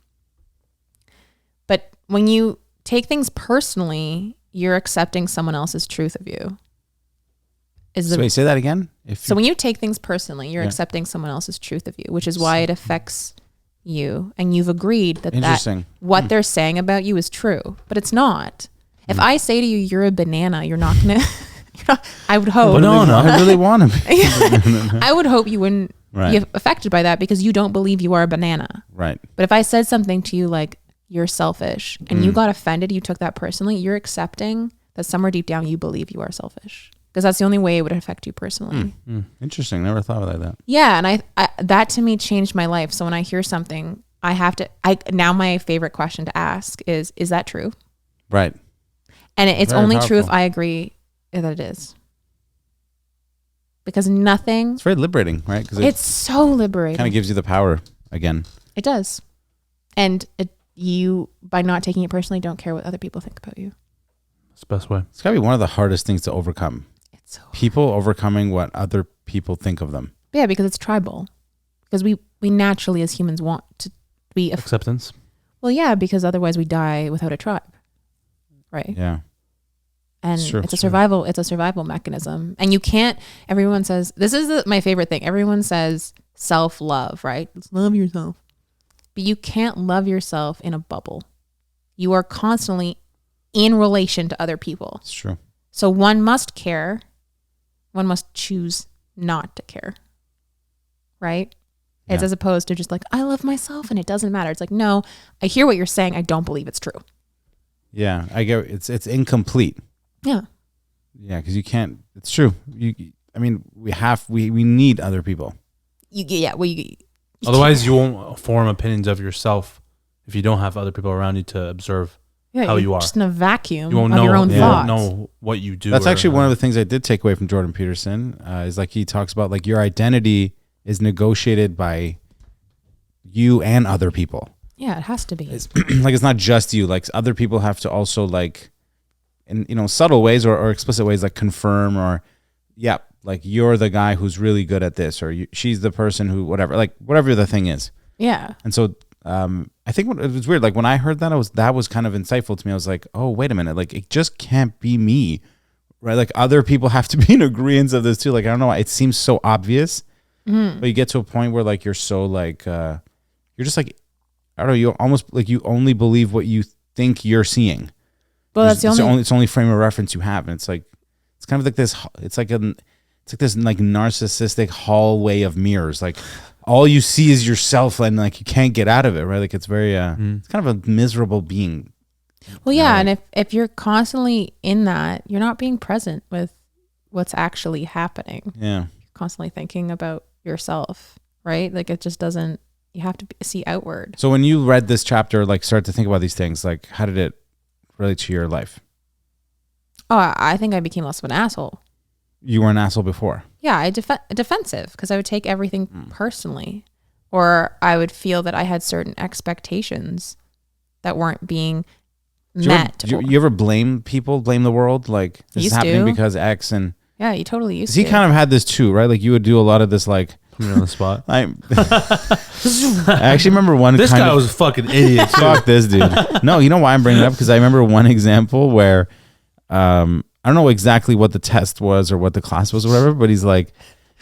S2: But when you take things personally, you're accepting someone else's truth of you.
S3: Wait, say that again?
S2: So when you take things personally, you're accepting someone else's truth of you, which is why it affects you. And you've agreed that what they're saying about you is true, but it's not. If I say to you, you're a banana, you're not going to, I would hope.
S3: Banana. I really want to be.
S2: I would hope you wouldn't be affected by that because you don't believe you are a banana.
S3: Right.
S2: But if I said something to you like, you're selfish and you got offended, you took that personally, you're accepting that somewhere deep down you believe you are selfish because that's the only way it would affect you personally.
S3: Interesting. Never thought of it like that.
S2: Yeah. And I that to me changed my life. So when I hear something, now my favorite question to ask is that true?
S3: Right.
S2: And it's
S3: Very
S2: only
S3: powerful.
S2: true if I agree that it is. Because nothing.
S3: It's very liberating, right? Because
S2: it's so liberating.
S3: Kind of gives you the power again.
S2: It does. And you, by not taking it personally, don't care what other people think about you.
S1: It's the best way.
S3: It's got to be one of the hardest things to overcome.
S2: It's so
S3: people overcoming what other people think of them.
S2: Yeah, because it's tribal. Because we naturally as humans want to be
S1: acceptance.
S2: Well, yeah, because otherwise we die without a tribe. Right?
S3: Yeah.
S2: And it's a survival mechanism. And you can't, everyone says, this is my favorite thing. Everyone says self-love, right? Just love yourself. But you can't love yourself in a bubble. You are constantly in relation to other people.
S3: It's true.
S2: So one must care. One must choose not to care. Right? Yeah. It's as opposed to just like, I love myself and it doesn't matter. It's like, no, I hear what you're saying. I don't believe it's true.
S3: Yeah, I get it's incomplete.
S2: Yeah.
S3: Yeah, because you can't. It's true. We need other people.
S1: Otherwise, you won't form opinions of yourself if you don't have other people around you to observe how you are.
S2: Just in a vacuum
S1: you won't
S2: of
S1: know,
S2: your own thoughts.
S1: You won't know what you do.
S3: That's actually one of the things I did take away from Jordan Peterson. Is like he talks about like your identity is negotiated by you and other people.
S2: Yeah, it has to be.
S3: It's like it's not just you. Like other people have to also like, in subtle ways or explicit ways, like confirm or, like you're the guy who's really good at this, or she's the person who whatever the thing is.
S2: Yeah.
S3: And so I think it was weird. Like when I heard that, that was kind of insightful to me. I was like, oh wait a minute, like it just can't be me, right? Like other people have to be in agreement of this too. Like I don't know, it seems so obvious, but you get to a point where like you're so like you're just like, I don't know, you almost like you only believe what you think you're seeing.
S2: Well, that's the only
S3: it's only frame of reference you have, and it's like it's kind of like this. It's like this like narcissistic hallway of mirrors. Like all you see is yourself, and like you can't get out of it, right? Like it's very it's kind of a miserable being.
S2: Well, yeah, and if you're constantly in that, you're not being present with what's actually happening.
S3: Yeah,
S2: you're constantly thinking about yourself, right? Like it just doesn't. You have to see outward.
S3: So when you read this chapter, like start to think about these things, like how did it relate to your life?
S2: Oh, I think I became less of an asshole.
S3: You were an asshole before.
S2: Yeah, defensive because I would take everything personally, or I would feel that I had certain expectations that weren't being met.
S3: You ever blame people, blame the world? Like this is happening because X and...
S2: Yeah, you totally used to.
S3: He kind of had this too, right? Like you would do a lot of this like...
S1: Put me on the spot.
S3: I actually remember one.
S1: This guy was a fucking idiot.
S3: Fuck this dude. No, you know why I'm bringing it up? Because I remember one example where I don't know exactly what the test was or what the class was or whatever, but he's like,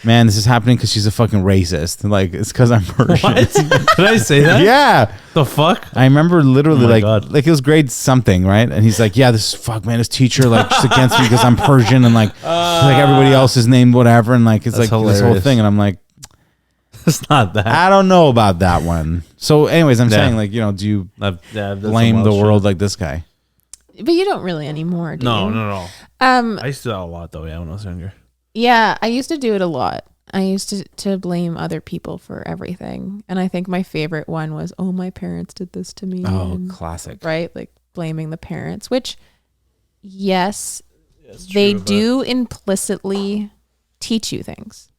S3: man, this is happening because she's a fucking racist. And like, it's because I'm Persian.
S1: What? Did I say that?
S3: Yeah.
S1: The fuck?
S3: I remember literally like it was grade something, right? And he's like, yeah, this teacher like just against me because I'm Persian and like everybody else is named whatever. And like, it's like hilarious. This whole thing. And I'm like,
S1: it's not that.
S3: I don't know about that one. So anyways, I'm saying like, do you blame the world like this guy?
S2: But you don't really anymore, do you?
S1: No. I used to do that a lot though, when I was younger.
S2: Yeah, I used to do it a lot. I used to blame other people for everything. And I think my favorite one was, oh, my parents did this to me.
S3: Oh,
S2: and,
S3: classic.
S2: right? Like blaming the parents, which, yes,
S1: It's
S2: they
S1: true, but-
S2: do implicitly teach you things.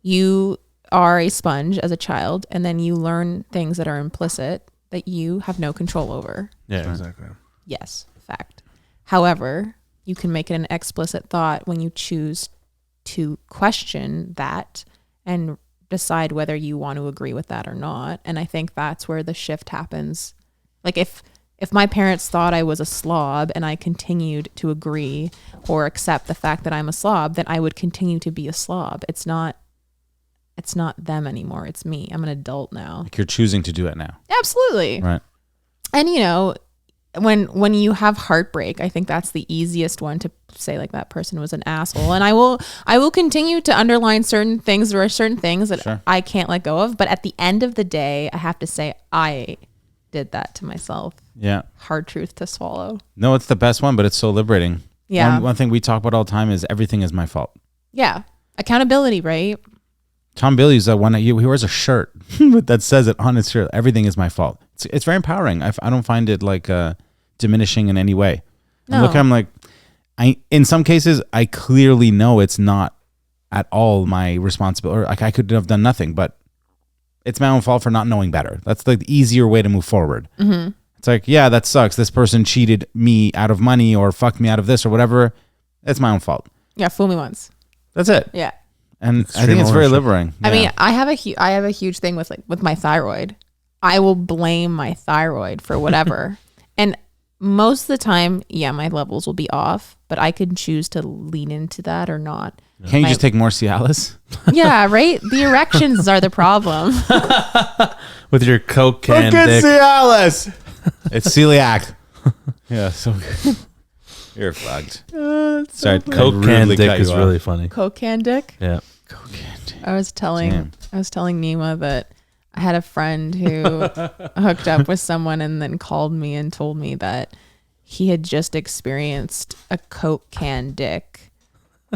S2: You are a sponge as a child, and then you learn things that are implicit that you have no control over.
S1: Yeah, exactly.
S2: Yes, fact. However, you can make it an explicit thought when you choose to question that and decide whether you want to agree with that or not. And I think that's where the shift happens. Like if my parents thought I was a slob and I continued to agree or accept the fact that I'm a slob, then I would continue to be a slob. It's not them anymore. It's me. I'm an adult now.
S3: Like you're choosing to do it now.
S2: Absolutely.
S3: Right.
S2: And you know, when you have heartbreak, I think that's the easiest one to say, like, that person was an asshole. And I will continue to underline certain things. There are certain things that
S3: Sure.
S2: I can't let go of. But at the end of the day, I have to say I did that to myself.
S3: Yeah.
S2: Hard truth to swallow.
S3: No, it's the best one, but it's so liberating.
S2: Yeah.
S3: One thing we talk about all the time is everything is my fault.
S2: Yeah. Accountability, right?
S3: Tom Billy's that one. He wears a shirt that says it on his shirt. Everything is my fault. It's very empowering. I don't find it like diminishing in any way.
S2: No.
S3: I look at him like, in some cases, I clearly know it's not at all my responsibility. Or like I could have done nothing, but it's my own fault for not knowing better. That's the easier way to move forward.
S2: Mm-hmm.
S3: It's like, yeah, that sucks. This person cheated me out of money or fucked me out of this or whatever. It's my own fault.
S2: Yeah. Fool me once.
S3: That's it.
S2: Yeah.
S3: And I
S1: Extreme
S3: think it's very
S1: ownership.
S3: liberating.
S2: I
S3: Yeah.
S2: mean, I have a huge thing with my thyroid. I will blame my thyroid for whatever. And most of the time, yeah, my levels will be off, but I can choose to lean into that or not.
S3: Can't you just take more Cialis?
S2: Yeah, right? The erections are the problem.
S1: With your Coke can dick.
S3: Cialis. It's celiac. Yeah, so good. You're fucked. Sorry,
S1: Coke can dick is really funny.
S2: Coke can dick.
S1: Yeah.
S2: I was telling
S3: Damn.
S2: Neema that I had a friend who hooked up with someone and then called me and told me that he had just experienced a Coke can dick.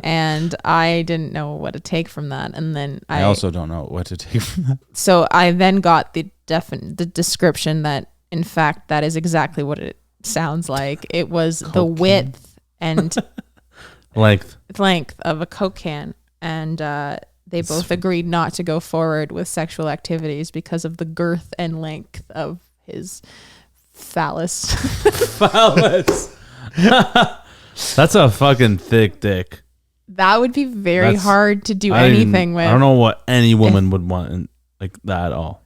S2: And I didn't know what to take from that. And then
S3: I also don't know what to take from that.
S2: So I then got the description that, in fact, that is exactly what it sounds like. It was the width and
S1: Length.
S2: of a Coke can. And they both agreed not to go forward with sexual activities because of the girth and length of his phallus.
S1: Phallus. That's a fucking thick dick.
S2: That would be very
S1: That's-
S2: hard to do
S1: I
S2: anything with.
S1: I don't know what any woman would want like that at all.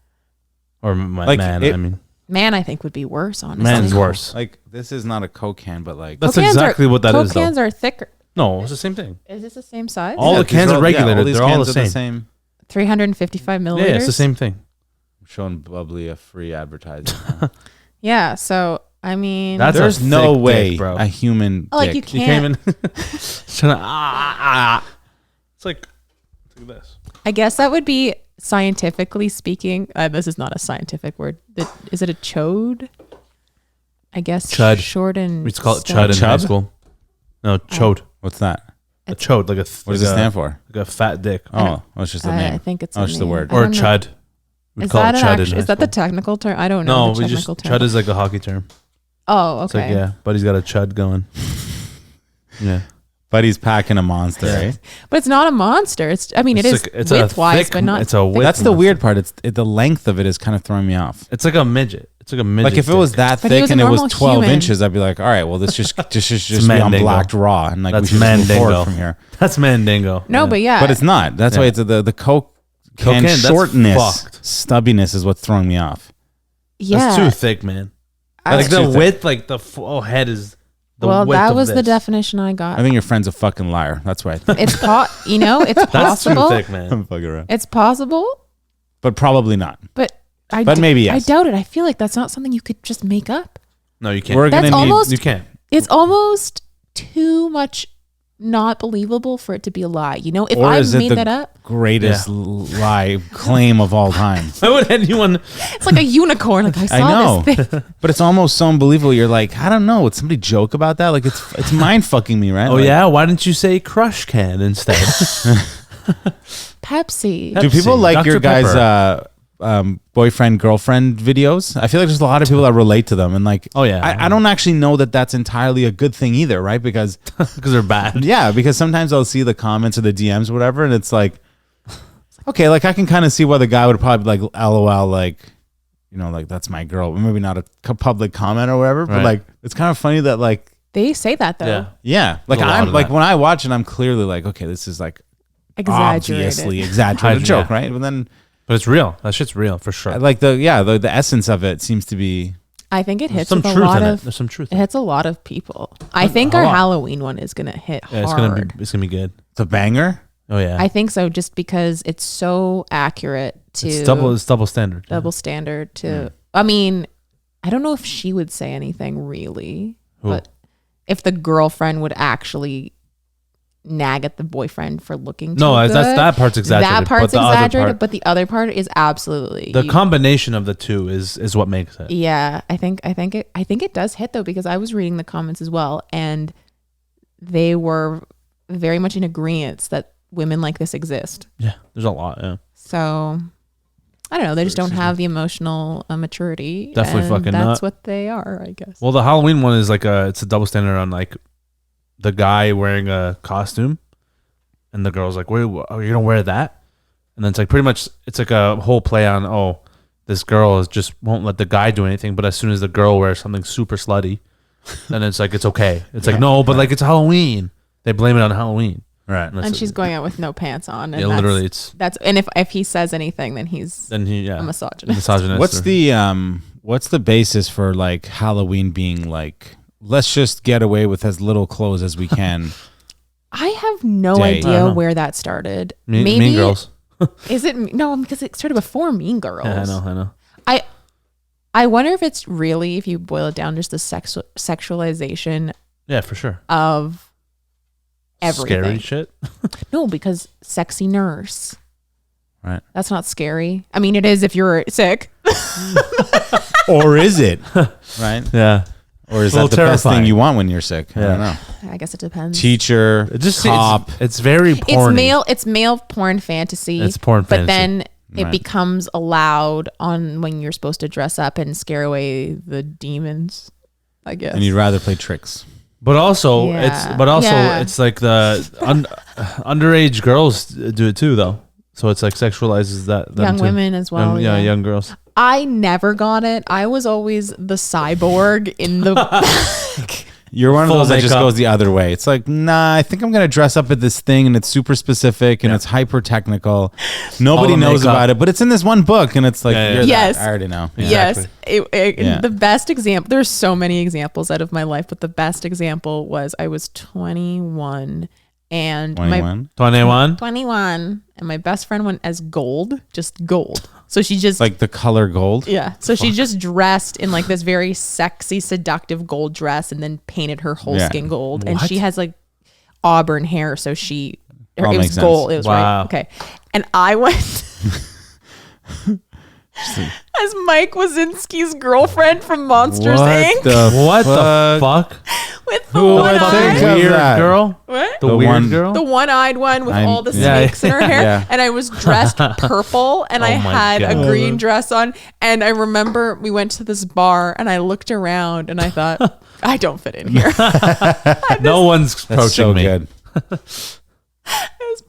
S1: Or
S3: Like,
S1: man,
S3: it-
S1: I mean.
S2: Man, I think would be worse, honestly.
S1: Man's worse.
S3: Like, this is not a Coke can, but like...
S1: That's
S2: Coke cans
S1: exactly what that
S2: Coke
S1: is, though.
S2: cans are thicker.
S1: No, it's the same thing.
S2: Is this the same size?
S1: All the
S3: these
S1: cans are regulated.
S3: these
S1: They're all
S3: cans
S1: the
S3: are
S1: same.
S2: 355 milliliters.
S1: Yeah, it's the same thing.
S3: I'm showing Bubbly a free advertising.
S2: Yeah, so I mean,
S1: That's
S3: There's
S1: a
S3: no
S1: thick
S3: way
S1: dick, bro.
S3: a human
S2: like you
S3: dick.
S1: You
S2: can't.
S1: can't even. It's like this.
S2: I guess that would be scientifically speaking. This is not a scientific word. Is it a chode? I guess
S1: Chud.
S2: Short and
S1: We used to call it
S2: stout.
S1: chud in high
S3: Chub?
S1: school. No, chode.
S3: What's that?
S1: A chode, like a.
S3: What does it stand for?
S1: Like a fat dick.
S3: Oh, it's just the
S2: I
S3: name.
S2: think it's
S3: Oh,
S2: a
S3: it's the
S2: name.
S3: word.
S2: I
S1: Or
S2: don't know.
S1: chud. We'd
S2: Is
S1: call
S2: that
S1: it
S2: an
S1: chud in
S2: actual,
S1: high
S2: is that the
S1: school.
S2: technical term? I don't know.
S1: No,
S2: the
S1: we just
S2: technical
S1: chud
S2: term.
S1: is like a hockey term.
S2: Oh,
S1: It's
S2: okay.
S1: like, yeah, Buddy's got a chud going. Yeah.
S3: Buddy's packing a monster,
S1: Yeah.
S3: right?
S2: But it's not a monster. It's. I mean,
S1: It's
S2: it is
S1: like- it's a
S2: width-wise,
S1: thick-
S2: but not.
S1: it's a width-
S3: That's the
S1: monster.
S3: weird part. The length of it is kind of throwing me off.
S1: It's like a midget. It's like a midget.
S3: Like if it was
S1: dick.
S3: that
S2: But he
S3: thick
S2: was a
S3: and it was
S2: normal
S3: 12
S2: human.
S3: inches, I'd be like, all right, well, this just be on
S1: Mandingo.
S3: blacked raw, and like
S1: That's
S3: we should just move
S1: Mandingo.
S3: forward from here.
S1: That's Mandingo.
S2: No, but yeah.
S3: But it's not. That's why
S1: Yeah.
S3: it's the Coke
S1: Coke
S3: can
S1: can, that's
S3: shortness,
S1: fucked.
S3: stubbiness is what's throwing me off.
S2: yeah.
S1: That's too thick, man.
S2: I-
S1: Like
S3: That's
S1: the
S3: too thick.
S1: width, like the full head is the
S2: well,
S1: width
S2: that
S1: of
S2: was the
S1: this.
S2: definition I got.
S3: I think your friend's a fucking liar. That's why.
S2: It's it's
S1: That's
S2: possible.
S1: too thick, man.
S3: I'm fucking around.
S2: It's possible,
S3: But probably not.
S2: but
S3: But maybe yes.
S2: I doubt it. I feel like that's not something you could just make up.
S1: No, you can't.
S3: We're
S2: That's
S3: gonna need.
S2: almost-
S1: You can't.
S2: It's almost too much not believable for it to be a lie. You know, if
S3: Or
S2: I
S3: is it
S2: made
S3: the
S2: that up,
S3: greatest lie claim of all time.
S1: Why would anyone?
S2: it's like a unicorn. Like I saw
S3: I know,
S2: this thing.
S3: but it's almost so unbelievable. You're like, I don't know. Would somebody joke about that? Like it's mind fucking me, right?
S1: Oh
S3: Like,
S1: yeah. Why didn't you say crush can instead?
S2: Pepsi.
S3: Do people like
S1: Dr.
S3: your
S1: Pepper.
S3: guys' boyfriend girlfriend videos? I feel like there's a lot of people that relate to them, and like,
S1: Oh, yeah.
S3: I don't actually know that that's entirely a good thing either, right? Because
S1: Because they're bad.
S3: yeah, because sometimes I'll see the comments or the DMs or whatever, and it's like, okay, like I can kind of see why the guy would probably be like, LOL, like, you know, like that's my girl. Maybe not a public comment or whatever, but
S1: Right.
S3: like it's kind of funny that like,
S2: They say that though.
S1: Yeah.
S3: yeah, like
S1: A lot
S3: I'm
S1: of
S3: like
S1: that.
S3: when I watch it, I'm clearly like, okay, this is like
S2: Exaggerated.
S3: obviously exaggerated
S1: Yeah.
S3: joke, right? But then
S1: But it's real. That shit's real for sure.
S3: like the essence of it seems to be.
S2: I think it
S1: There's
S2: hits
S1: some
S2: with a
S1: truth
S2: lot
S1: in it.
S2: of.
S1: There's some truth.
S2: It
S1: In it.
S2: hits a lot of people. I think
S1: a
S2: our
S1: lot.
S2: Halloween one is gonna hit
S1: Yeah,
S2: hard.
S1: it's gonna be good.
S3: It's a banger.
S1: Oh yeah.
S2: I think so, just because it's so accurate to
S1: It's double standard.
S2: double standard to. I mean, I don't know if she would say anything really,
S1: Who?
S2: but if the girlfriend would actually nag at the boyfriend for looking too
S1: No,
S2: good,
S1: that part's exaggerated.
S2: That part's
S1: but the other
S2: exaggerated,
S1: part-
S2: but the other part is absolutely
S1: the combination of the two is what makes it.
S2: Yeah, I think it does hit though, because I was reading the comments as well, and they were very much in agreement that women like this exist.
S1: Yeah, there's a lot. Yeah,
S2: So I don't know. They just don't have the emotional maturity.
S1: Definitely
S2: and
S1: fucking
S2: that's
S1: not.
S2: what they are, I guess.
S1: well, the Halloween one is like it's a double standard on like the guy wearing a costume, and the girl's like, "Wait, you're gonna wear that?" And then it's like pretty much it's like a whole play on this girl just won't let the guy do anything, but as soon as the girl wears something super slutty, then it's like it's okay. It's like no, but like it's Halloween. They blame it on Halloween.
S3: Right.
S2: And she's going out with no pants on. And
S1: Yeah, literally, it's
S2: that's and if he says anything, then he's
S1: then he
S2: a misogynist.
S1: misogynist.
S3: What's the basis for like Halloween being like, let's just get away with as little clothes as we can?
S2: I have no
S3: Day.
S1: I
S2: idea
S1: don't know.
S2: where that started.
S1: Mean Girls.
S2: Is it no? Because it started before Mean Girls.
S1: Yeah, I know.
S2: I wonder if it's really, if you boil it down, just the sexualization
S1: Yeah, for sure.
S2: of everything.
S1: Scary shit.
S2: No, because sexy nurse.
S3: Right.
S2: That's not scary. I mean, it is if you're sick.
S3: Or is it? Right.
S1: Yeah.
S3: Or is
S1: It's a
S3: that the
S1: little
S3: best
S1: terrifying.
S3: thing you want when you're sick? I
S1: Yeah.
S3: don't know.
S2: I guess it depends.
S3: Teacher,
S1: It just
S3: cop.
S1: it's very porny.
S2: It's male porn fantasy.
S1: It's porn
S2: but
S1: fantasy.
S2: then it
S3: Right.
S2: becomes allowed on when you're supposed to dress up and scare away the demons, I guess.
S3: And you'd rather play tricks.
S1: But also,
S2: Yeah. Yeah.
S1: it's like the underage girls do it too, though. So it's like sexualizes them
S2: Young
S1: too.
S2: women as well.
S1: Young girls.
S2: I never got it. I was always the cyborg in the
S3: You're one of
S1: Full
S3: those that just
S1: makeup.
S3: goes the other way. It's like, nah, I think I'm going to dress up at this thing and it's super specific and
S1: Yeah.
S3: it's hyper technical. Nobody
S1: All the
S3: knows
S1: makeup.
S3: about it, but it's in this one book and it's like,
S1: Yeah, yeah.
S3: you're
S2: Yes.
S3: that. I already know. Yeah.
S2: Yes,
S3: Yeah.
S2: the best example. There's so many examples out of my life, but the best example was I was 21 and
S3: 21.
S2: 21 and my best friend went as gold, just gold. So she just
S3: Like the color gold.
S2: yeah. So she just dressed in like this very sexy, seductive gold dress and then painted her whole
S3: Yeah.
S2: skin gold. And
S1: What?
S2: she has like auburn hair, so it
S3: All
S2: was
S3: makes
S2: gold.
S3: sense.
S2: It was
S1: Wow.
S2: right. Okay. And I went as Mike Wazinski's girlfriend from Monsters Inc.
S1: What the fuck?
S2: with the
S3: Who
S2: one
S3: would think
S2: eye.
S3: of
S1: Weird
S3: that?
S1: girl.
S2: What?
S1: The
S3: The
S1: weird
S3: one-
S1: girl.
S2: The one-eyed one with all the
S3: Yeah.
S2: snakes in her hair,
S3: Yeah.
S2: and I was dressed purple, and I
S1: Oh my
S2: had a
S1: God.
S2: green dress on. And I remember we went to this bar, and I looked around, and I thought, I don't fit in here.
S1: No one's approaching
S3: That's so
S1: me.
S3: good.
S2: This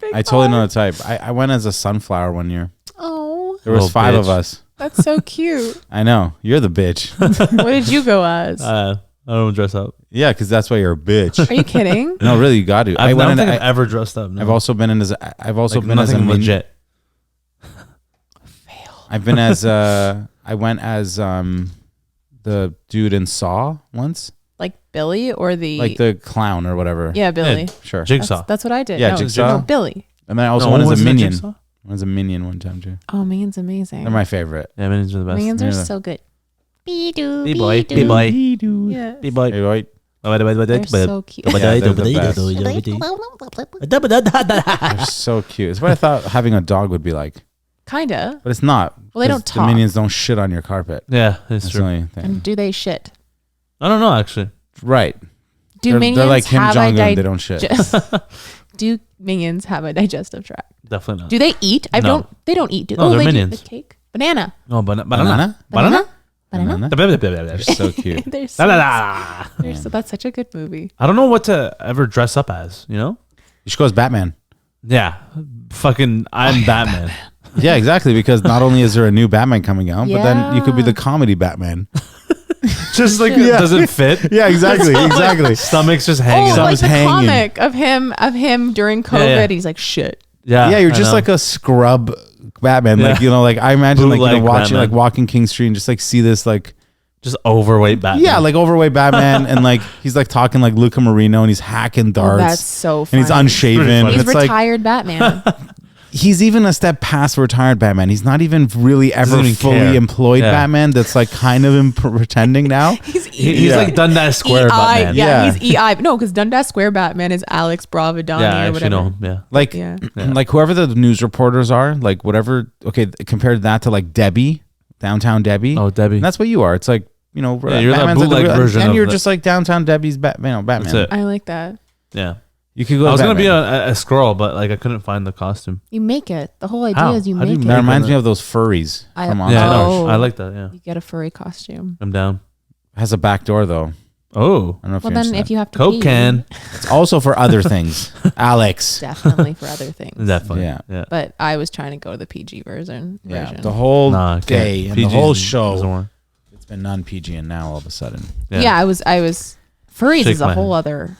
S2: big
S3: I totally know
S2: bar.
S3: the type. I went as a sunflower one year.
S2: Oh,
S3: There was
S1: Little
S3: 5 of
S1: bitch.
S3: us.
S2: that's so cute.
S3: I know. You're the bitch.
S2: What did you go as?
S1: I don't dress up.
S3: Yeah, because that's why you're a bitch.
S2: Are you kidding?
S3: No, really, you got to.
S1: I don't
S3: in,
S1: think I've ever dressed up. No.
S3: I've also been in as. I've also
S1: Like,
S3: been as a
S1: nothing
S3: min-
S1: legit.
S3: I've been as. I went as the dude in Saw once,
S2: Like Billy or
S3: like the clown or whatever.
S2: yeah, Billy.
S1: Yeah.
S3: Sure.
S1: Jigsaw.
S2: That's what I did.
S3: Yeah,
S2: no,
S3: Jigsaw.
S2: No, Billy.
S3: And then I also
S1: No,
S3: went as a
S1: wasn't it
S3: minion.
S1: Jigsaw?
S3: I was a minion one time too.
S2: Oh, Minions amazing.
S3: They're my favorite.
S1: Yeah, minions are the best.
S2: Minions are
S3: Yeah.
S2: so good. Be-doo,
S1: B-boy,
S2: be-doo.
S1: B-boy.
S2: Yes.
S1: B-boy.
S3: Hey, wait.
S2: They're so cute.
S3: Yeah, they're the best.
S1: They're
S3: They're so cute. It's what I thought having a dog would be like,
S2: Kinda.
S3: but it's not.
S2: Well, they don't
S3: 'cause
S2: talk.
S3: The minions don't shit on your carpet.
S1: Yeah, it's
S3: That's the
S1: true.
S3: only thing.
S2: And do they shit?
S1: I don't know actually.
S3: Right.
S2: Do
S3: They're
S2: minions
S3: like Kim
S2: have
S3: Jong Un.
S2: a
S3: They don't shit.
S2: Do minions have a digestive tract?
S1: Definitely not.
S2: Do they eat?
S1: No.
S2: They don't eat.
S1: No, they're
S2: they
S1: minions.
S2: do. The cake. Banana.
S1: No, banana.
S3: Banana?
S2: Banana?
S3: They're so cute.
S2: They're so,
S1: I
S2: so that's such a good movie.
S1: don't know what to ever dress up as, you know?
S3: You should go as Batman.
S1: Yeah. Fucking, I'm Batman.
S3: Yeah, exactly. Because not only is there a new Batman coming out, but then you could be the comedy Batman.
S1: Just like it doesn't fit.
S3: Yeah, exactly. Exactly.
S1: Stomach's just hanging
S2: Oh,
S1: out.
S2: like the
S3: hanging.
S2: comic of him during COVID.
S1: Yeah.
S2: He's like, shit.
S3: Yeah, you're
S1: I
S3: just
S1: know.
S3: like a scrub Batman. Like, you know, like I imagine like, you know,
S1: Bootleg
S3: watching,
S1: Batman.
S3: like walking King Street and just like see this like,
S1: just overweight Batman.
S3: yeah, like overweight Batman. And like, he's like talking like Luca Marino and he's hacking darts.
S2: Oh, that's so
S3: and
S2: funny.
S3: he's unshaven.
S1: Pretty funny.
S2: He's
S3: It's like,
S2: retired Batman.
S3: he's even a step past retired Batman. He's not even really ever
S1: even
S3: fully
S1: care.
S3: employed
S1: Yeah.
S3: Batman. That's like kind of pretending now.
S2: He's
S1: He's like Dundas Square Batman.
S2: Yeah,
S3: Yeah.
S2: he's EI. No, because Dundas Square Batman is Alex Bravedani
S1: Yeah, I
S2: or
S1: actually
S2: whatever.
S1: know him. Yeah.
S3: Like,
S2: Yeah.
S3: like whoever the news reporters are, like whatever. Okay, compared that to like Debbie, downtown Debbie.
S1: Oh, Debbie.
S3: And that's what you are. It's like, you know,
S1: Yeah, you're that
S3: Batman's like the
S1: bootleg
S3: real-
S1: version
S3: and
S1: of
S3: you're
S1: the-
S3: just like downtown Debbie's Batman. Batman.
S1: That's it.
S2: I like that.
S1: Yeah.
S3: You could go.
S1: I was
S3: going
S1: going to be a squirrel, but like I couldn't find the costume.
S2: You make it. The whole idea
S1: How?
S2: is you
S1: How do you
S2: make
S3: That
S2: it.
S3: reminds me of those furries
S2: I-
S3: from
S2: Yeah,
S3: Monster.
S1: Yeah, I know.
S2: Oh.
S1: I like that. Yeah.
S2: You get a furry costume.
S1: I'm down.
S3: Has a back door though.
S1: Oh.
S3: I don't know if
S2: Well,
S3: you're
S2: then
S3: into
S2: if
S3: that.
S2: you have to
S1: Coke
S2: pee,
S1: can.
S3: It's also for other things. Alex.
S2: definitely for other things.
S1: Definitely.
S3: Yeah.
S1: Yeah.
S2: But I was trying to go to the PG version.
S3: Yeah. The whole
S1: Nah, can't.
S3: day and the
S1: PG's
S3: whole
S1: doesn't
S3: show.
S1: work.
S3: It's been non-PG and now all of a sudden.
S2: Yeah. I was. Furries
S1: Shake
S2: is a
S1: my
S2: whole
S1: hand.
S2: other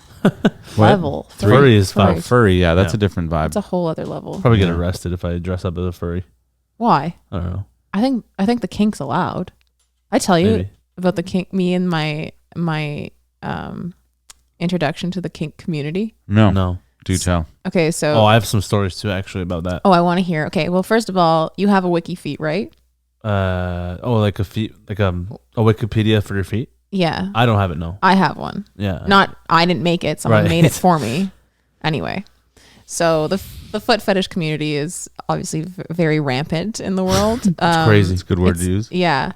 S2: level.
S1: Furry is
S3: Oh,
S1: fun.
S3: furry. Yeah, that's
S1: Yeah.
S3: a different vibe.
S2: It's a whole other level.
S1: Probably get
S3: Yeah.
S1: arrested if I dress up as a furry.
S2: Why?
S1: I don't know.
S2: I think the kinks allowed. I tell you
S1: Maybe.
S2: about the kink. Me and my introduction to the kink community.
S1: No.
S3: Do tell.
S2: Okay, so
S1: Oh, I have some stories too, actually, about that.
S2: I want to hear. Okay, well, first of all, you have a wiki feet, right?
S1: Like a feet, like a Wikipedia for your feet.
S2: Yeah,
S1: I don't have it. No.
S2: I have one.
S1: Yeah.
S2: Not I didn't make it. Someone
S1: Right.
S2: made it for me. Anyway, so the foot fetish community is obviously very rampant in the world.
S1: It's crazy. It's a good word to use.
S2: Yeah,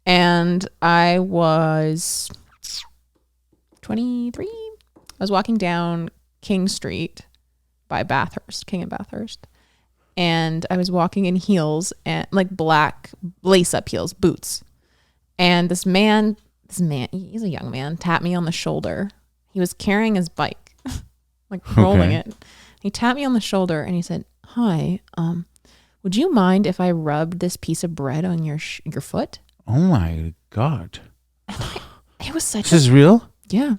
S2: and I was 23. I was walking down King Street by Bathurst, King and Bathurst, and I was walking in heels and like black lace-up heels, boots, and this man, he's a young man, tapped me on the shoulder. He was carrying his bike, like rolling it. He tapped me on the shoulder and he said, "Hi, would you mind if I rubbed this piece of bread on your foot?"
S3: Oh my god.
S2: It was such
S3: This is real?
S2: yeah.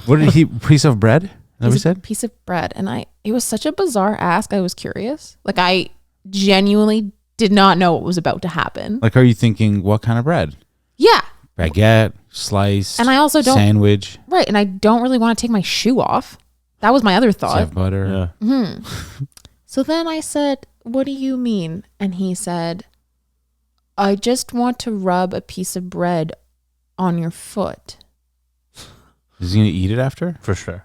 S3: What did he piece of bread? Is that what he said?
S2: Piece of bread, and it was such a bizarre ask. I was curious. Like I genuinely did not know what was about to happen.
S3: Like, are you thinking what kind of bread?
S2: Yeah,
S3: Baguette, slice,
S2: and I also don't
S3: sandwich,
S2: right, and I don't really want to take my shoe off. That was my other thought.
S3: have butter.
S1: Yeah.
S2: So then I said, "What do you mean?" And he said, "I just want to rub a piece of bread on your foot."
S3: Is he gonna eat it after?
S1: For sure.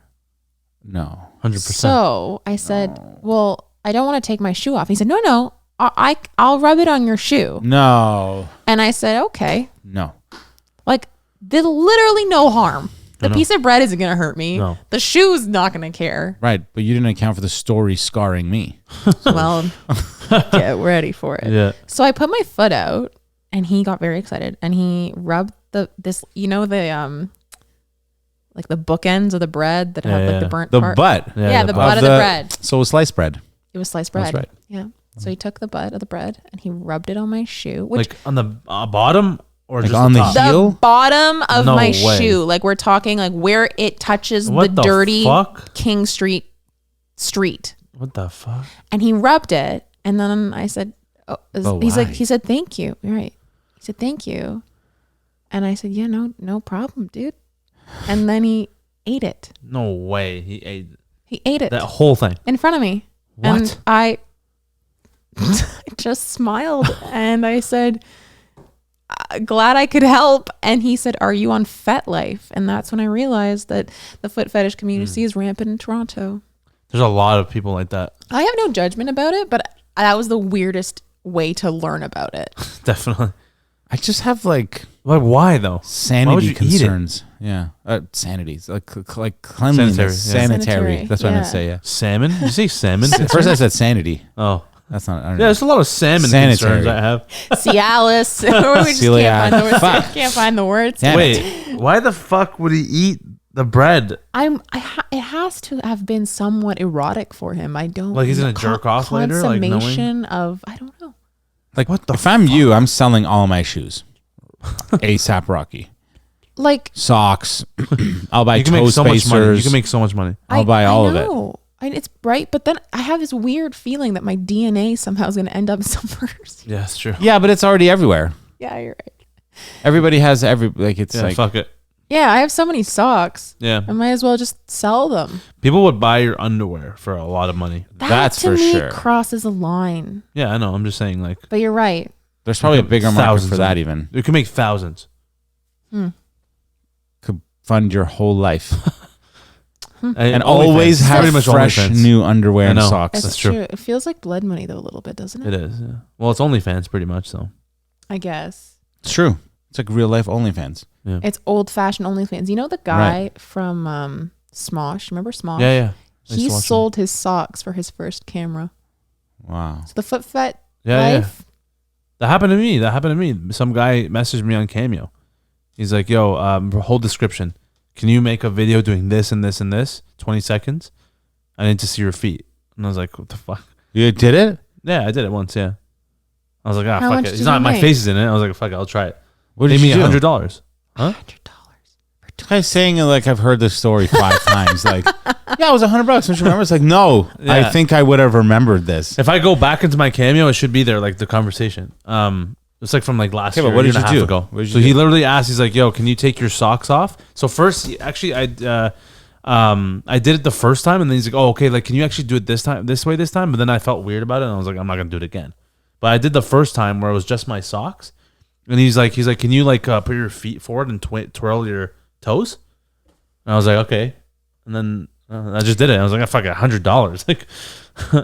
S3: No.
S1: 100%.
S2: So I said, "Well, I don't want to take my shoe off." He said, "No, I'll rub it on your shoe."
S3: No.
S2: And I said, "Okay."
S3: No.
S2: Like, there's literally no harm. The
S1: know.
S2: piece of bread isn't going to hurt me.
S1: No.
S2: The shoe's not going to care.
S3: Right, but you didn't account for the story scarring me.
S2: Well, get ready for it.
S1: Yeah.
S2: So I put my foot out and he got very excited and he rubbed the like the bookends of the bread that have like the burnt
S3: The
S2: part.
S3: butt.
S2: Yeah, the
S1: the
S2: butt of the bread.
S3: So it was sliced bread.
S2: It was sliced bread.
S3: That's right.
S2: Yeah. So he took the butt of the bread and he rubbed it on my shoe, which
S1: Like on the bottom or
S3: Like
S1: just
S3: on the
S1: top?
S2: the
S3: heel?
S2: bottom of
S1: No
S2: my
S1: way.
S2: shoe. Like we're talking like where it touches
S1: What
S2: the
S1: the
S2: dirty
S1: fuck?
S2: King Street.
S1: What the fuck?
S2: And he rubbed it. And then I said, he's like,
S3: why?
S2: he said, "Thank you." You're right. He said, "Thank you." And I said, "Yeah, no problem, dude." And then he ate it.
S1: No way. He ate
S2: He ate it
S1: that whole thing.
S2: in front of me.
S1: What?
S2: And I just smiled and I said, "Glad I could help." And he said, "Are you on FetLife?" And that's when I realized that the foot fetish community is rampant in Toronto.
S1: There's a lot of people like that.
S2: I have no judgment about it, but that was the weirdest way to learn about it.
S1: Definitely.
S3: I just have like
S1: Like, why though? Why would
S3: sanity
S1: you eat it?
S3: concerns. Yeah. Sanity. It's like cleanliness. Sanitary. That's what I meant to say. Yeah.
S1: Salmon? Did you say salmon?
S3: First I said sanity.
S1: Oh.
S3: That's not. I don't
S1: Yeah, there's a lot of salmon concerns I have.
S2: Cialis. We just can't find the words.
S1: Wait, why the fuck would he eat the bread?
S2: It has to have been somewhat erotic for him. I don't.
S1: Like he's gonna jerk off later. Like knowing
S2: of I don't know.
S3: Like what the? If I'm you, I'm selling all my shoes. ASAP Rocky.
S2: Like
S3: socks. I'll buy
S1: you can
S3: toe
S1: make so
S3: spacers.
S1: much money. You can make so much money.
S3: I'll buy all of it.
S2: It's bright, but then I have this weird feeling that my DNA somehow is going to end up somewhere.
S1: Yeah, that's true.
S3: Yeah, but it's already everywhere.
S2: Yeah, you're right.
S3: Everybody has it's like
S1: fuck it.
S2: Yeah, I have so many socks.
S1: Yeah,
S2: I might as well just sell them.
S1: People would buy your underwear for a lot of money.
S3: That's
S2: to
S3: for
S2: me
S3: sure.
S2: Crosses a line.
S1: Yeah, I know. I'm just saying, like.
S2: But you're right.
S3: There's probably a bigger market for that. Even
S1: you can make thousands.
S3: Could fund your whole life.
S1: And
S3: always have fresh new underwear and socks.
S2: That's true. It feels like blood money though a little bit, doesn't it?
S1: It is. Yeah. Well, it's OnlyFans pretty much, so.
S2: I guess.
S3: It's true. It's like real life OnlyFans.
S1: Yeah.
S2: It's old fashioned OnlyFans. You know the guy from Smosh? Remember Smosh?
S1: Yeah.
S2: He sold his socks for his first camera.
S3: Wow.
S2: So the foot life.
S1: Yeah. That happened to me. Some guy messaged me on Cameo. He's like, "Yo, whole description. Can you make a video doing this and this and this? 20 seconds. I need to see your feet." And I was like, "What the fuck?"
S3: You did it?
S1: Yeah, I did it once. Yeah. I was like,
S2: How
S1: fuck
S2: much
S1: it.
S2: did
S1: It's not
S2: you
S1: my
S2: make?
S1: face is in it. I was like, fuck it, I'll try it.
S3: What
S1: Pay
S3: did
S1: me
S3: you do?
S1: $100. Huh?
S2: $100.
S3: This guy's saying it like I've heard this story 5 times. Like, yeah, it was $100. Don't you remember? It's like, no,
S1: Yeah.
S3: I think I would have remembered this.
S1: If I go back into my Cameo, it should be there, like the conversation. It's like from like last year.
S3: But what did you do?
S1: Ago.
S3: What did you
S1: So
S3: do?
S1: he literally asked, he's like, "Yo, can you take your socks off?" So first, actually, I did it the first time, and then he's like, "Oh, okay, like can you actually do it this time, this way, this time?" But then I felt weird about it, and I was like, "I'm not gonna do it again." But I did the first time where it was just my socks, and he's like, "Can you like put your feet forward and twirl your toes?" And I was like, "Okay," and then I just did it. I was like, "I fuck it, $100." Like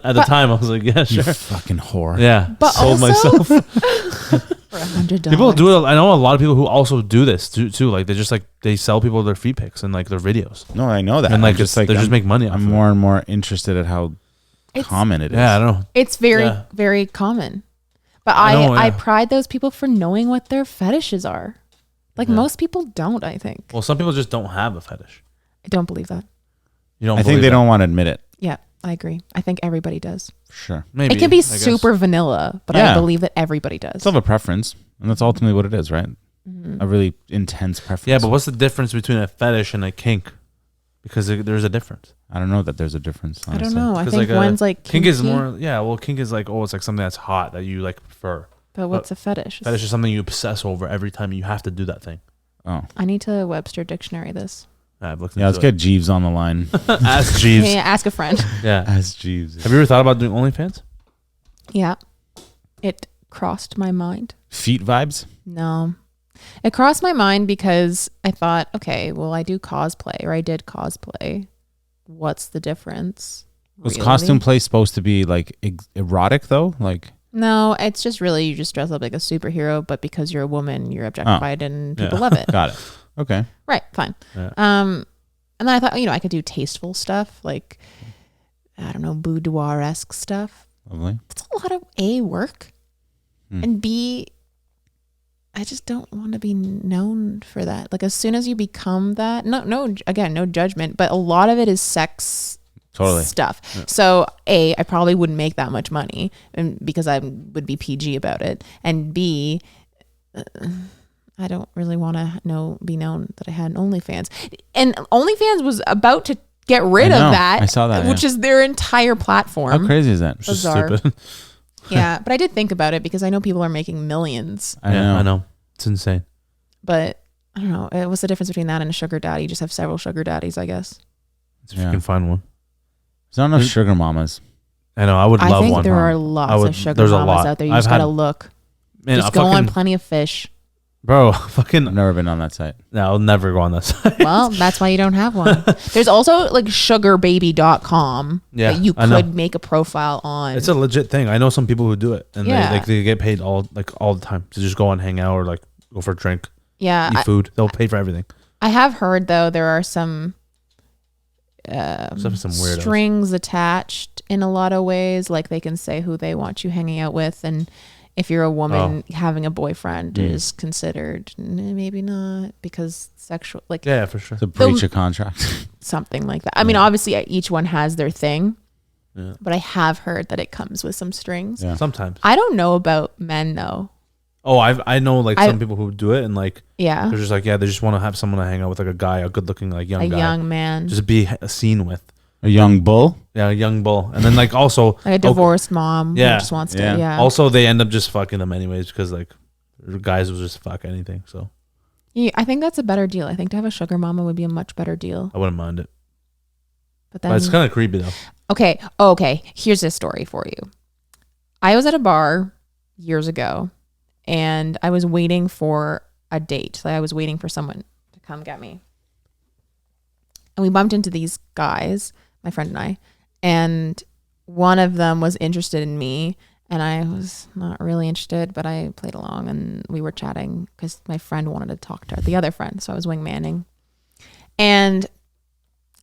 S1: at the time, I was like, "Yeah,
S3: You
S1: sure."
S3: fucking whore.
S1: Yeah,
S2: But
S1: sold
S2: also-
S1: myself.
S2: For $100.
S1: People do it. I know a lot of people who also do this too. Like they just like they sell people their feet pics and like their videos,
S3: No, I know that.
S1: and like
S3: I'm
S1: just like they just make money. Off
S3: I'm
S1: of
S3: more and more interested at how
S2: It's-
S3: common it is.
S1: Yeah, I don't know.
S2: It's very,
S1: Yeah.
S2: very common. But
S1: I know,
S2: I
S1: yeah.
S2: pride those people for knowing what their fetishes are. Like most people don't, I think.
S1: Well, some people just don't have a fetish.
S2: I don't believe that.
S1: You don't.
S3: I think
S1: believe
S3: they
S1: that?
S3: don't want to admit it.
S2: Yeah, I agree. I think everybody does.
S3: Sure.
S1: Maybe
S2: It can be
S1: I guess.
S2: super vanilla, but
S3: Yeah.
S2: I believe that everybody does.
S3: Still have a preference, and that's ultimately what it is, right?
S2: Mm-hmm.
S3: A really intense preference.
S1: Yeah, but what's the difference between a fetish and a kink? Because there's a difference.
S3: I don't know that there's a difference.
S2: I don't
S3: honestly.
S2: know. I
S1: 'Cause,
S2: think
S1: like,
S2: one's like
S1: Kink is
S2: kinky,
S1: more. Yeah, well, kink is like it's like something that's hot that you like prefer.
S2: But what's a fetish?
S1: Fetish is something you obsess over every time you have to do that thing.
S3: Oh,
S2: I need to Webster dictionary this.
S1: I've looked
S3: yeah. Let's
S1: into
S3: get Jeeves on the line.
S1: it. Ask Jeeves.
S2: Yeah, ask a friend.
S1: Yeah.
S3: As Jeeves.
S1: Have you ever thought about doing OnlyFans?
S2: Yeah. It crossed my mind.
S3: Feet vibes.
S2: No. It crossed my mind because I thought, okay, well, I do cosplay, or I did cosplay. What's the difference?
S3: Was
S2: Really?
S3: costume play supposed to be like erotic though? Like,
S2: No, it's just really you just dress up like a superhero, but because you're a woman, you're objectified and people love it.
S3: got it. Okay.
S2: Right, fine.
S1: Yeah.
S2: And then I thought, I could do tasteful stuff like, I don't know, boudoir-esque stuff.
S3: Lovely.
S2: It's a lot of work, and B, I just don't want to be known for that. Like as soon as you become that, again, no judgment, but a lot of it is sex stuff. Yeah. So I probably wouldn't make that much money, and because I would be PG about it, and B, I don't really want to be known that I had an OnlyFans. And OnlyFans was about to get rid of that.
S3: I saw that,
S2: which is their entire platform.
S3: How crazy is that?
S1: It's just
S2: Bizarre.
S1: stupid.
S2: Yeah, but I did think about it because I know people are making millions.
S3: I know.
S1: It's insane.
S2: But I don't know. What's the difference between that and a sugar daddy? You just have several sugar daddies, I guess.
S1: If you can find one.
S3: There's not enough sugar mamas.
S1: I know. I would love one.
S2: I think there are lots of sugar
S1: there's a
S2: mamas
S1: lot.
S2: out there. You just gotta look.
S1: Man,
S2: just go on Plenty of Fish.
S1: Bro,
S3: I've never been on that site.
S1: No, I'll never go on that site.
S2: Well, that's why you don't have one. There's also like sugarbaby.com that you could make a profile on.
S1: It's a legit thing. I know some people who do it, and they get paid all the time to just go and hang out or like go for a drink.
S2: Yeah,
S1: eat food. They'll pay for everything.
S2: I have heard though there are some
S1: Some weirdos.
S2: strings attached in a lot of ways. Like they can say who they want you hanging out with, and if you're a woman, having a boyfriend is considered maybe not because sexual, like
S1: Yeah, for sure.
S3: It's a breach of contract.
S2: something like that. I mean, obviously each one has their thing, but I have heard that it comes with some strings.
S3: Yeah.
S1: Sometimes.
S2: I don't know about men though.
S1: Oh, I know like some people who do it and like
S2: Yeah,
S1: they're just like they just want to have someone to hang out with, like a guy, a good looking like young
S2: a
S1: guy,
S2: young man,
S1: just be seen with.
S3: A young bull.
S1: Yeah, a young bull, and then like also
S2: like a divorced mom.
S1: Yeah.
S2: Who just wants to.
S3: Yeah.
S2: Yeah.
S1: also they end up just fucking them anyways because like guys will just fuck anything. So
S2: Yeah, I think that's a better deal. I think to have a sugar mama would be a much better deal.
S1: I wouldn't mind it,
S2: But then,
S1: but it's kind of creepy though.
S2: Okay. Here's a story for you. I was at a bar years ago, and I was waiting for a date. Like I was waiting for someone to come get me, and we bumped into these guys, my friend and I, and one of them was interested in me, and I was not really interested, but I played along, and we were chatting because my friend wanted to talk to the other friend, so I was wingmanning, and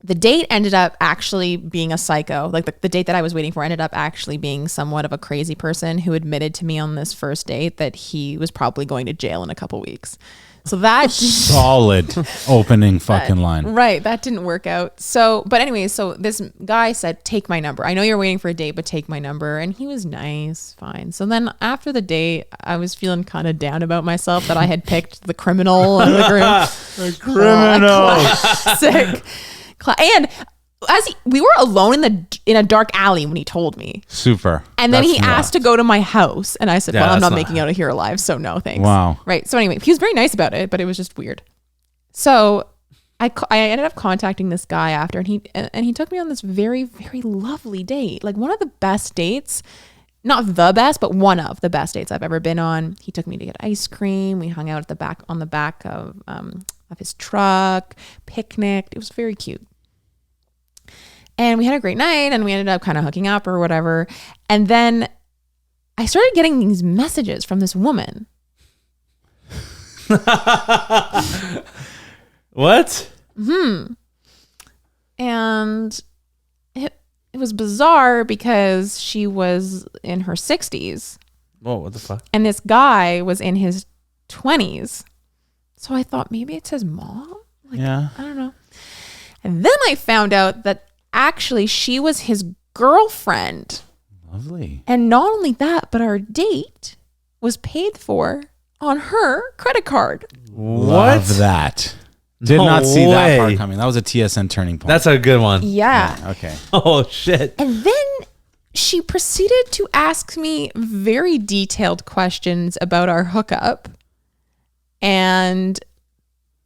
S2: the date ended up actually being a psycho. Like the date that I was waiting for ended up actually being somewhat of a crazy person who admitted to me on this first date that he was probably going to jail in a couple weeks. So that
S3: Solid opening fucking line.
S2: Right, that didn't work out. So, but anyway, so this guy said, "Take my number. I know you're waiting for a date, but take my number." And he was nice, fine. So then after the date, I was feeling kind of down about myself that I had picked the criminal in the group.
S1: The criminal.
S2: Classic. And we were alone in a dark alley when he told me,
S3: Super.
S2: and then
S3: That's
S2: he asked to go to my house, and I said,
S1: Yeah,
S2: "Well, I'm
S1: that's
S2: not
S1: not-
S2: making out of here alive, so no, thanks."
S3: Wow.
S2: Right. So anyway, he was very nice about it, but it was just weird. So I ended up contacting this guy after, and he took me on this very, very lovely date, like one of the best dates. Not the best, but one of the best dates I've ever been on. He took me to get ice cream. We hung out at the back of his truck, picnicked. It was very cute. And we had a great night, and we ended up kind of hooking up or whatever. And then I started getting these messages from this woman.
S1: What?
S2: And it was bizarre because she was in her 60s,
S1: Whoa, what the fuck?
S2: and this guy was in his 20s. So I thought maybe it's his mom. Like,
S3: Yeah.
S2: I don't know. And then I found out that actually she was his girlfriend.
S3: Lovely.
S2: And not only that, but our date was paid for on her credit card.
S3: Love that. Did
S1: No
S3: not see that part
S1: way.
S3: coming. That was a TSN turning point.
S1: That's a good one.
S2: Yeah.
S3: Okay.
S1: Oh shit.
S2: And then she proceeded to ask me very detailed questions about our hookup and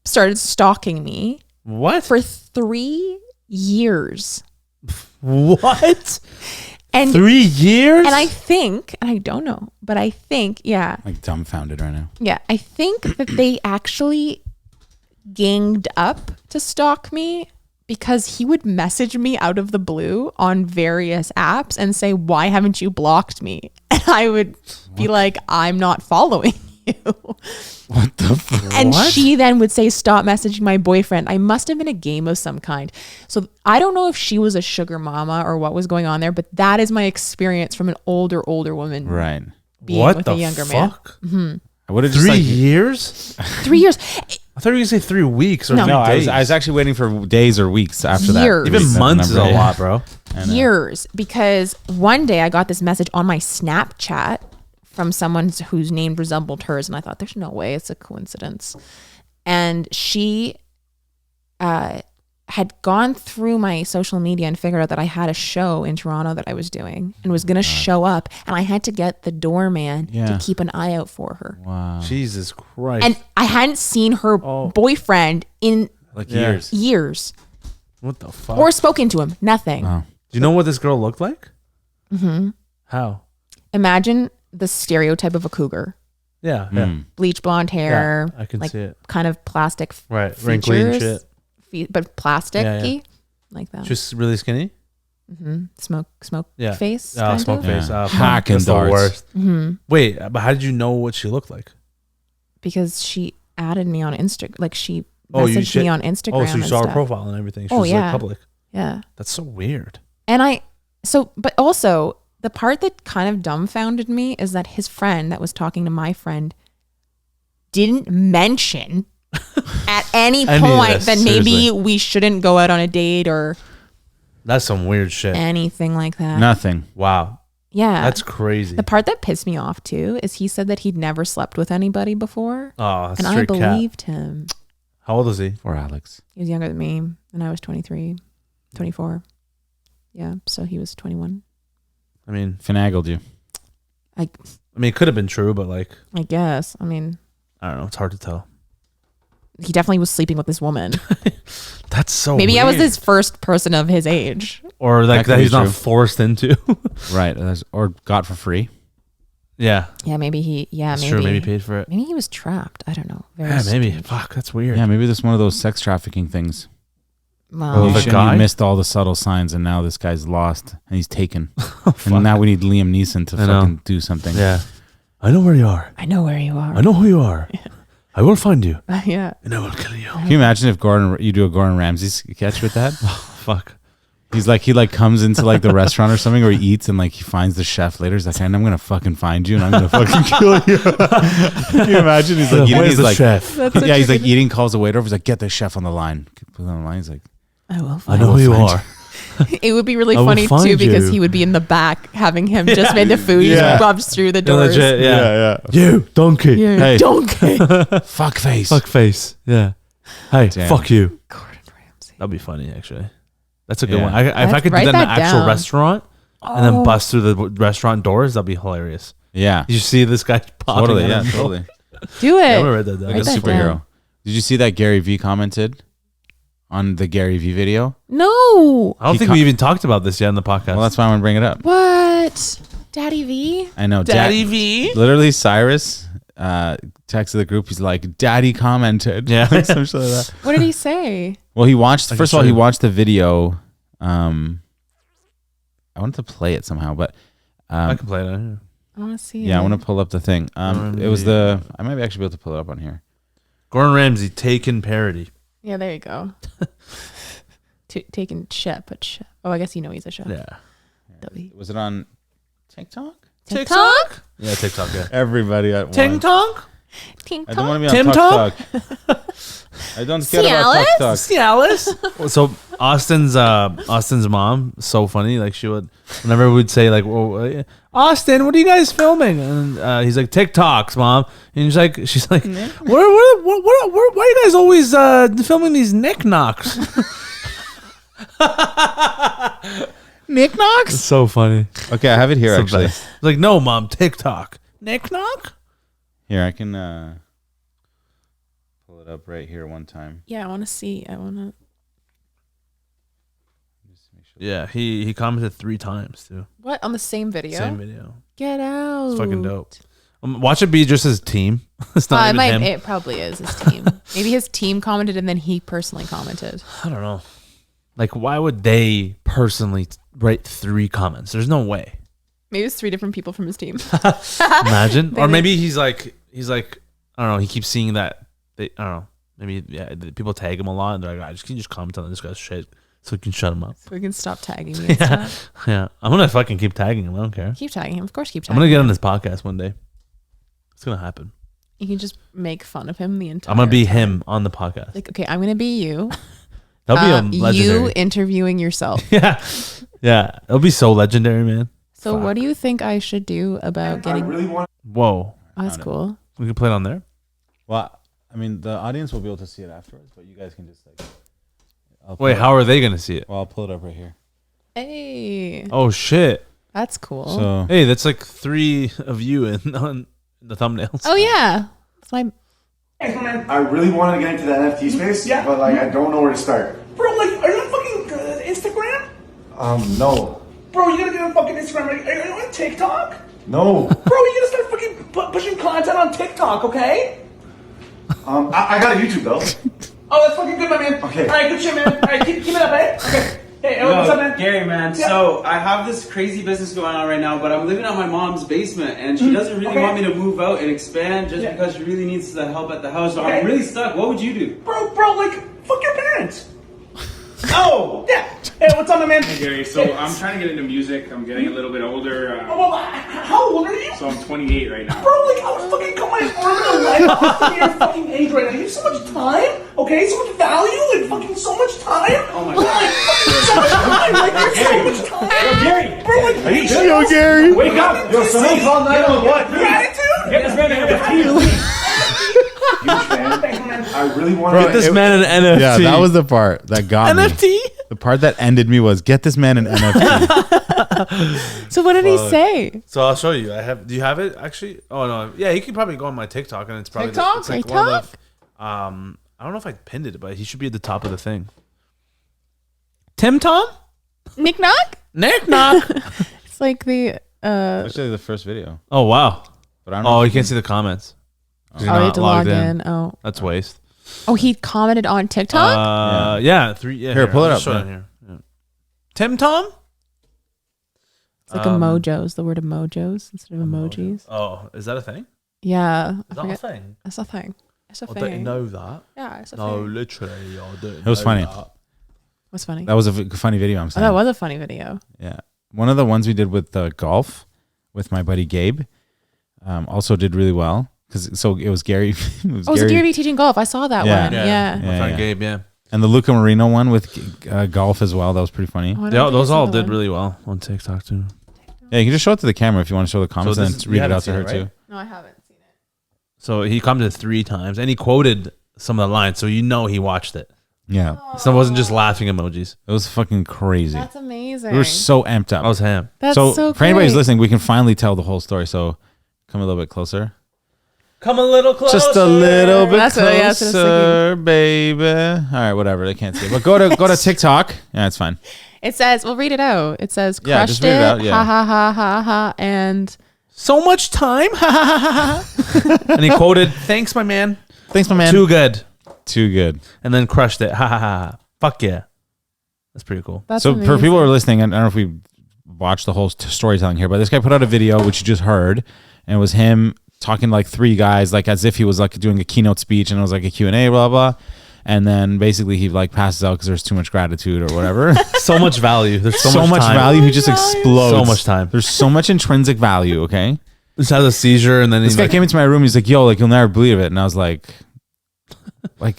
S2: started stalking me
S1: What?
S2: for 3 years.
S1: What?
S2: And
S1: 3 years?
S2: and I think, and I don't know, but I think, yeah,
S3: Like dumbfounded right now.
S2: I think that they actually ganged up to stalk me because he would message me out of the blue on various apps and say, "Why haven't you blocked me?" And I would be like, "I'm not following you."
S3: What the fuck?
S2: And she then would say, "Stop messaging my boyfriend." I must have been a game of some kind. So I don't know if she was a sugar mama or what was going on there, but that is my experience from an older woman
S3: Right.
S2: being
S1: What
S2: with
S1: the
S2: a younger man.
S1: fuck?
S3: I would have just
S1: 3
S3: like
S1: years?
S2: 3 years.
S1: I thought you were gonna say 3 weeks or
S2: No.
S1: 3
S3: no.
S1: days.
S3: I was actually waiting for days or weeks after
S2: Years.
S3: that.
S1: Even
S3: That
S1: months is a
S3: number.
S1: lot, bro.
S2: Years, because one day I got this message on my Snapchat from someone whose name resembled hers, and I thought, there's no way it's a coincidence. And she had gone through my social media and figured out that I had a show in Toronto that I was doing and was going to show up, and I had to get the doorman to keep an eye out for her.
S3: Wow.
S1: Jesus Christ.
S2: And I hadn't seen her boyfriend in
S3: Like
S1: Yeah.
S3: years.
S2: years
S1: what the fuck?
S2: or spoken to him. Nothing.
S3: Wow.
S1: Do you know what this girl looked like? Mm-hmm. How?
S2: Imagine the stereotype of a cougar.
S1: Yeah. Yeah.
S2: Bleach blonde hair.
S1: Yeah, I can
S2: like
S1: see it.
S2: kind of plastic
S1: Right. Wrinkly and
S2: features,
S1: shit.
S2: but plasticky,
S1: Yeah,
S2: like that.
S1: Just really skinny?
S2: Smoke
S1: Yeah.
S2: face.
S1: Oh,
S2: kind
S1: smoke
S2: of.
S1: face.
S3: Yeah.
S1: Oh,
S3: Hacking
S1: that's the
S3: darts.
S1: worst. Wait, but how did you know what she looked like?
S2: Because she added me on Instagram. Like she messaged me on Instagram.
S1: Oh, so you
S2: and
S1: saw her
S2: stuff.
S1: profile and everything. She
S2: Oh,
S1: was
S2: yeah.
S1: like public.
S2: Yeah.
S1: That's so weird.
S2: And but also the part that kind of dumbfounded me is that his friend that was talking to my friend didn't mention at any point that maybe we shouldn't go out on a date or
S1: That's some weird shit.
S2: anything like that.
S3: Nothing.
S1: Wow.
S2: Yeah.
S1: That's crazy.
S2: The part that pissed me off too is he said that he'd never slept with anybody before.
S1: Oh, that's
S2: and I
S1: straight cat.
S2: believed him.
S1: How old is he?
S3: Or Alex.
S2: He was younger than me and I was 23, 24. Yeah. So he was 21.
S1: I mean,
S3: Finagled you.
S2: I
S1: it could have been true, but like,
S2: I guess. I mean,
S1: I don't know. It's hard to tell.
S2: he definitely was sleeping with this woman.
S1: That's so
S2: Maybe
S1: weird.
S2: I was his first person of his age.
S1: Or like
S3: That could
S1: that he's
S3: be
S1: not
S3: true.
S1: forced into.
S3: Right. Or got for free.
S1: Yeah.
S2: Yeah, maybe
S1: That's true. Maybe he paid for it.
S2: Maybe he was trapped. I don't know. Very
S1: Yeah, maybe.
S2: strange.
S1: Fuck, that's weird.
S3: Yeah, maybe this is one of those sex trafficking things.
S2: Well,
S1: the
S3: You
S1: guy?
S3: missed all the subtle signs, and now this guy's lost, and he's taken.
S1: Fuck.
S3: And now we need Liam Neeson to
S1: I know.
S3: fucking do something.
S1: Yeah. I know where you are.
S2: I know where you are.
S1: I know who you are. I will find you.
S2: Yeah.
S1: And I will kill you.
S3: Can you imagine if you do a Gordon Ramsay sketch with that?
S1: Fuck.
S3: He's like, he like comes into like the restaurant or something, or he eats, and like he finds the chef later. He's like, and I'm gonna fucking find you, and I'm gonna fucking kill you. Can you imagine? He's like, eating,
S1: Where's
S3: he's
S1: the
S3: like,
S1: chef?
S2: That's
S3: yeah, he's like eating, calls the waiter over. He's like, get the chef on the line. Put him on the line. He's like,
S2: I will
S1: I
S2: find
S1: know who you
S3: find
S1: are.
S2: It would be really
S1: I will
S2: funny
S1: find
S2: too because
S1: you.
S2: he would be in the back having him just made the food.
S3: Yeah.
S2: He rubs through the
S1: Yeah,
S2: doors.
S1: legit, yeah. You, donkey.
S2: Yeah.
S3: Hey.
S2: Donkey.
S3: fuck face.
S1: Fuck face. Yeah. Hey,
S3: Damn.
S1: fuck you.
S2: Gordon Ramsay.
S1: That'd be funny, actually. That's a good
S3: Yeah.
S1: one. If I could do
S2: Write
S1: that in an
S2: that
S1: actual
S2: down.
S1: restaurant and then bust through the restaurant doors, that'd be hilarious.
S3: Yeah,
S1: You see this guy popping
S3: totally.
S1: in
S3: Yeah,
S1: the middle?
S3: totally.
S2: Do
S1: Yeah,
S2: it.
S1: I'm gonna write that down.
S3: Like a
S2: Write that
S3: superhero.
S2: down.
S3: Did you see that Gary V commented on the Gary V video?
S2: No.
S1: I don't
S3: He
S1: think we even talked about this yet in the podcast.
S3: Well, that's why I'm gonna bring it up.
S2: What? Daddy V?
S3: I know,
S1: V.
S3: Literally, Cyrus texted the group. He's like, "Daddy commented."
S1: Yeah.
S3: Like some shit like that.
S2: What did he say?
S3: Well, he watched.
S1: I can
S3: First of all,
S1: show
S3: he
S1: you.
S3: watched the video. I wanted to play it somehow, but
S1: I can play it on here.
S2: I want to see
S3: yeah, I
S2: it.
S3: want to pull up the thing. It was the. I might actually be able to pull it up on here.
S1: Gordon Ramsay taken parody.
S2: Yeah, there you go. Taking chef, but chef. Oh, I guess you know he's a chef.
S1: Yeah.
S2: W.
S3: Was it on TikTok?
S2: TikTok?
S1: Yeah, TikTok, yeah.
S3: Everybody at once.
S1: TikTok?
S2: TikTok?
S3: I don't want to be on
S1: Tim
S3: TikTok. I don't care about TikTok.
S1: See Alice? So Austin's mom, so funny. Like she would, whenever we'd say like, well, Austin, what are you guys filming? And he's like, TikToks, mom. And she's like, why are you guys always filming these knickknacks?
S3: Knickknacks?
S1: It's so funny.
S3: Okay, I have it here
S1: It's the
S3: actually.
S1: best. It's like, no, mom, TikTok. Knickknack?
S3: Here, I can pull it up right here one time.
S2: Yeah, I want to see. I want to.
S3: Just make sure.
S1: Yeah, he commented 3 times too.
S2: What? On the same video?
S1: Same video.
S2: Get out.
S1: It's fucking dope. Watch it be just his team. It's not even him.
S2: It probably is his team. Maybe his team commented and then he personally commented.
S1: I don't know. Like, why would they personally write 3 comments? There's no way.
S2: Maybe it's 3 different people from his team.
S1: Imagine. Or
S2: Maybe.
S1: maybe he's like, I don't know. He keeps seeing that. I don't know. Maybe the people tag him a lot, and they're like, can you just comment on this guy's shit so we can shut him up?
S2: So we can stop tagging me and
S1: Yeah,
S2: stuff.
S1: yeah. I'm gonna fucking keep tagging him. I don't care.
S2: Keep tagging him. Of course, keep
S1: I'm
S2: tagging
S1: gonna get
S2: him.
S1: on this podcast one day. It's gonna happen.
S2: You can just make fun of him the entire
S1: I'm gonna be
S2: time.
S1: him on the podcast.
S2: Like, okay, I'm going to be you.
S1: That'll be legendary.
S2: You interviewing yourself.
S1: Yeah, yeah. It'll be so legendary, man.
S2: So
S1: Fuck.
S2: what do you think I should do about getting...
S1: Whoa.
S2: Oh, that's cool.
S1: We can play it on there.
S3: Well, I mean, the audience will be able to see it afterwards, but you guys can just like.
S1: Wait, how are they gonna see it?
S3: Well, I'll pull it up right here.
S2: Hey,
S1: Oh shit.
S2: that's cool.
S3: So
S1: Hey, that's like 3 of you on the thumbnails.
S2: Oh, yeah. That's my...
S4: I really wanted to get into the NFT space, but like I don't know where to start.
S5: Bro, like, are you on fucking Instagram?
S4: No.
S5: Bro, you gotta get on fucking Instagram. Are you on TikTok?
S4: No.
S5: Bro, you gotta start fucking pushing content on TikTok, okay?
S4: I got a YouTube though.
S5: Oh, that's fucking good, my man.
S4: Okay.
S5: Alright, good shit, man. Alright, keep it up, eh? Okay. Hey,
S4: No,
S5: what's up, man?
S6: Gary, man.
S5: Yeah.
S6: So I have this crazy business going on right now, but I'm living out my mom's basement, and she doesn't really want me to move out and expand just because she really needs the help at the house. So I'm really stuck. What would you do?
S5: Bro, like, fuck your parents. Oh, yeah. Hey, what's up, my man?
S7: Hey Gary, so I'm trying to get into music. I'm getting a little bit older.
S5: Well, how old are you?
S7: So I'm 28 right now.
S5: Bro, like, I was fucking cut my arm in a leg off your fucking age right now. You have so much time, okay? So much value and fucking so much time.
S6: Oh my
S5: Bro,
S6: God.
S5: like, fucking so much time. Like, there's so much time.
S7: Yo, Gary.
S5: Bro, like,
S4: Are you good? Yo, Gary.
S7: Wake up!
S4: Yo, someone call 911.
S5: Gratitude?
S7: Get this man an NFT.
S4: Huge fan.
S5: Thanks, man.
S4: I really want
S3: Bro,
S4: to
S1: Get this man an NFT.
S3: Yeah, that was the part that got me.
S1: NFT.
S3: The part that ended me was get this man an NFT.
S2: So what did he say?
S1: So I'll show you. I have. Do you have it actually? Oh no. Yeah, you can probably go on my TikTok and it's probably
S2: TikTok?
S1: it's like one of the, I don't know if I pinned it, but he should be at the top of the thing. Tim Tom?
S2: Nick Knock?
S1: Nick Knock.
S2: It's like the
S3: Actually, the first video.
S1: Oh wow.
S3: But I don't know.
S1: Oh,
S3: if
S1: you can't see the comments.
S2: oh, you have to log in. Oh.
S1: That's waste.
S2: Oh, he commented on TikTok?
S1: Yeah.
S3: Here, pull it
S1: I'll
S3: up,
S1: show
S3: man.
S1: Here. Yeah. Tim Tom?
S2: It's like emojos, the word emojos instead of emojis.
S1: Oh, is that a thing?
S2: Yeah.
S1: Is that a thing?
S2: That's a thing. It's a
S1: I
S2: thing.
S1: didn't know that.
S2: Yeah, it's a
S1: No,
S2: thing.
S1: literally, I didn't.
S3: It was funny.
S2: What's funny?
S3: That was a funny video. I'm
S2: Oh,
S3: saying.
S2: that was a funny video.
S3: Yeah. One of the ones we did with golf with my buddy Gabe also did really well. So it was Gary.
S2: So Gary Vee teaching golf. I saw that
S3: Yeah.
S2: one.
S1: Yeah.
S2: Yeah.
S1: My friend
S3: yeah.
S1: Gabe, yeah.
S3: And the Luca Marino one with golf as well. That was pretty funny.
S2: Oh, I don't
S1: Yeah,
S2: think
S1: those
S2: I saw
S1: all
S2: that
S1: did
S2: one.
S1: really well on TikTok too.
S3: Yeah, you can just show it to the camera if you want to show the comments
S1: So
S3: and
S1: this-
S3: then
S1: you
S3: read it
S1: haven't
S3: out to
S1: seen
S3: her
S1: it, right?
S3: too.
S2: No, I haven't seen it.
S1: So he commented 3 times and he quoted some of the lines, so you know he watched it.
S3: Yeah.
S1: So it wasn't just laughing emojis.
S3: It was fucking crazy.
S2: That's amazing.
S3: We were so amped up.
S1: That was him.
S2: That's
S3: so
S2: so
S3: for anybody who's
S2: great.
S3: listening, we can finally tell the whole story. So come a little bit closer.
S1: Come a little closer.
S3: Just a little bit
S2: That's what- yeah, that's what I was
S3: closer, baby. All right, whatever. They can't see it. But go to TikTok. Yeah, it's fine.
S2: It says, we'll read it out. It says,
S3: Yeah,
S2: crushed
S3: just read it out, yeah.
S2: ha ha ha ha ha, and
S1: So much time. And he quoted, "Thanks, my man.
S3: Thanks, my man.
S1: Too good."
S3: Too good.
S1: And then crushed it. Ha ha ha. Ha. Fuck yeah. That's pretty cool.
S2: that's
S3: So
S2: amazing.
S3: for people who are listening, I don't know if we watched the whole storytelling here, but this guy put out a video, which you just heard, and it was him talking to like 3 guys, like as if he was like doing a keynote speech, and it was like a Q&A, blah, blah. And then basically he like passes out because there's too much gratitude or whatever.
S1: So much value. There's
S3: so much
S1: time.
S3: value. He just explodes.
S1: So much time.
S3: There's so much intrinsic value, okay?
S1: Just has a seizure and then
S3: This
S1: he's
S3: guy
S1: like,
S3: came into my room. He's like, yo, like, you'll never believe it. And I was like,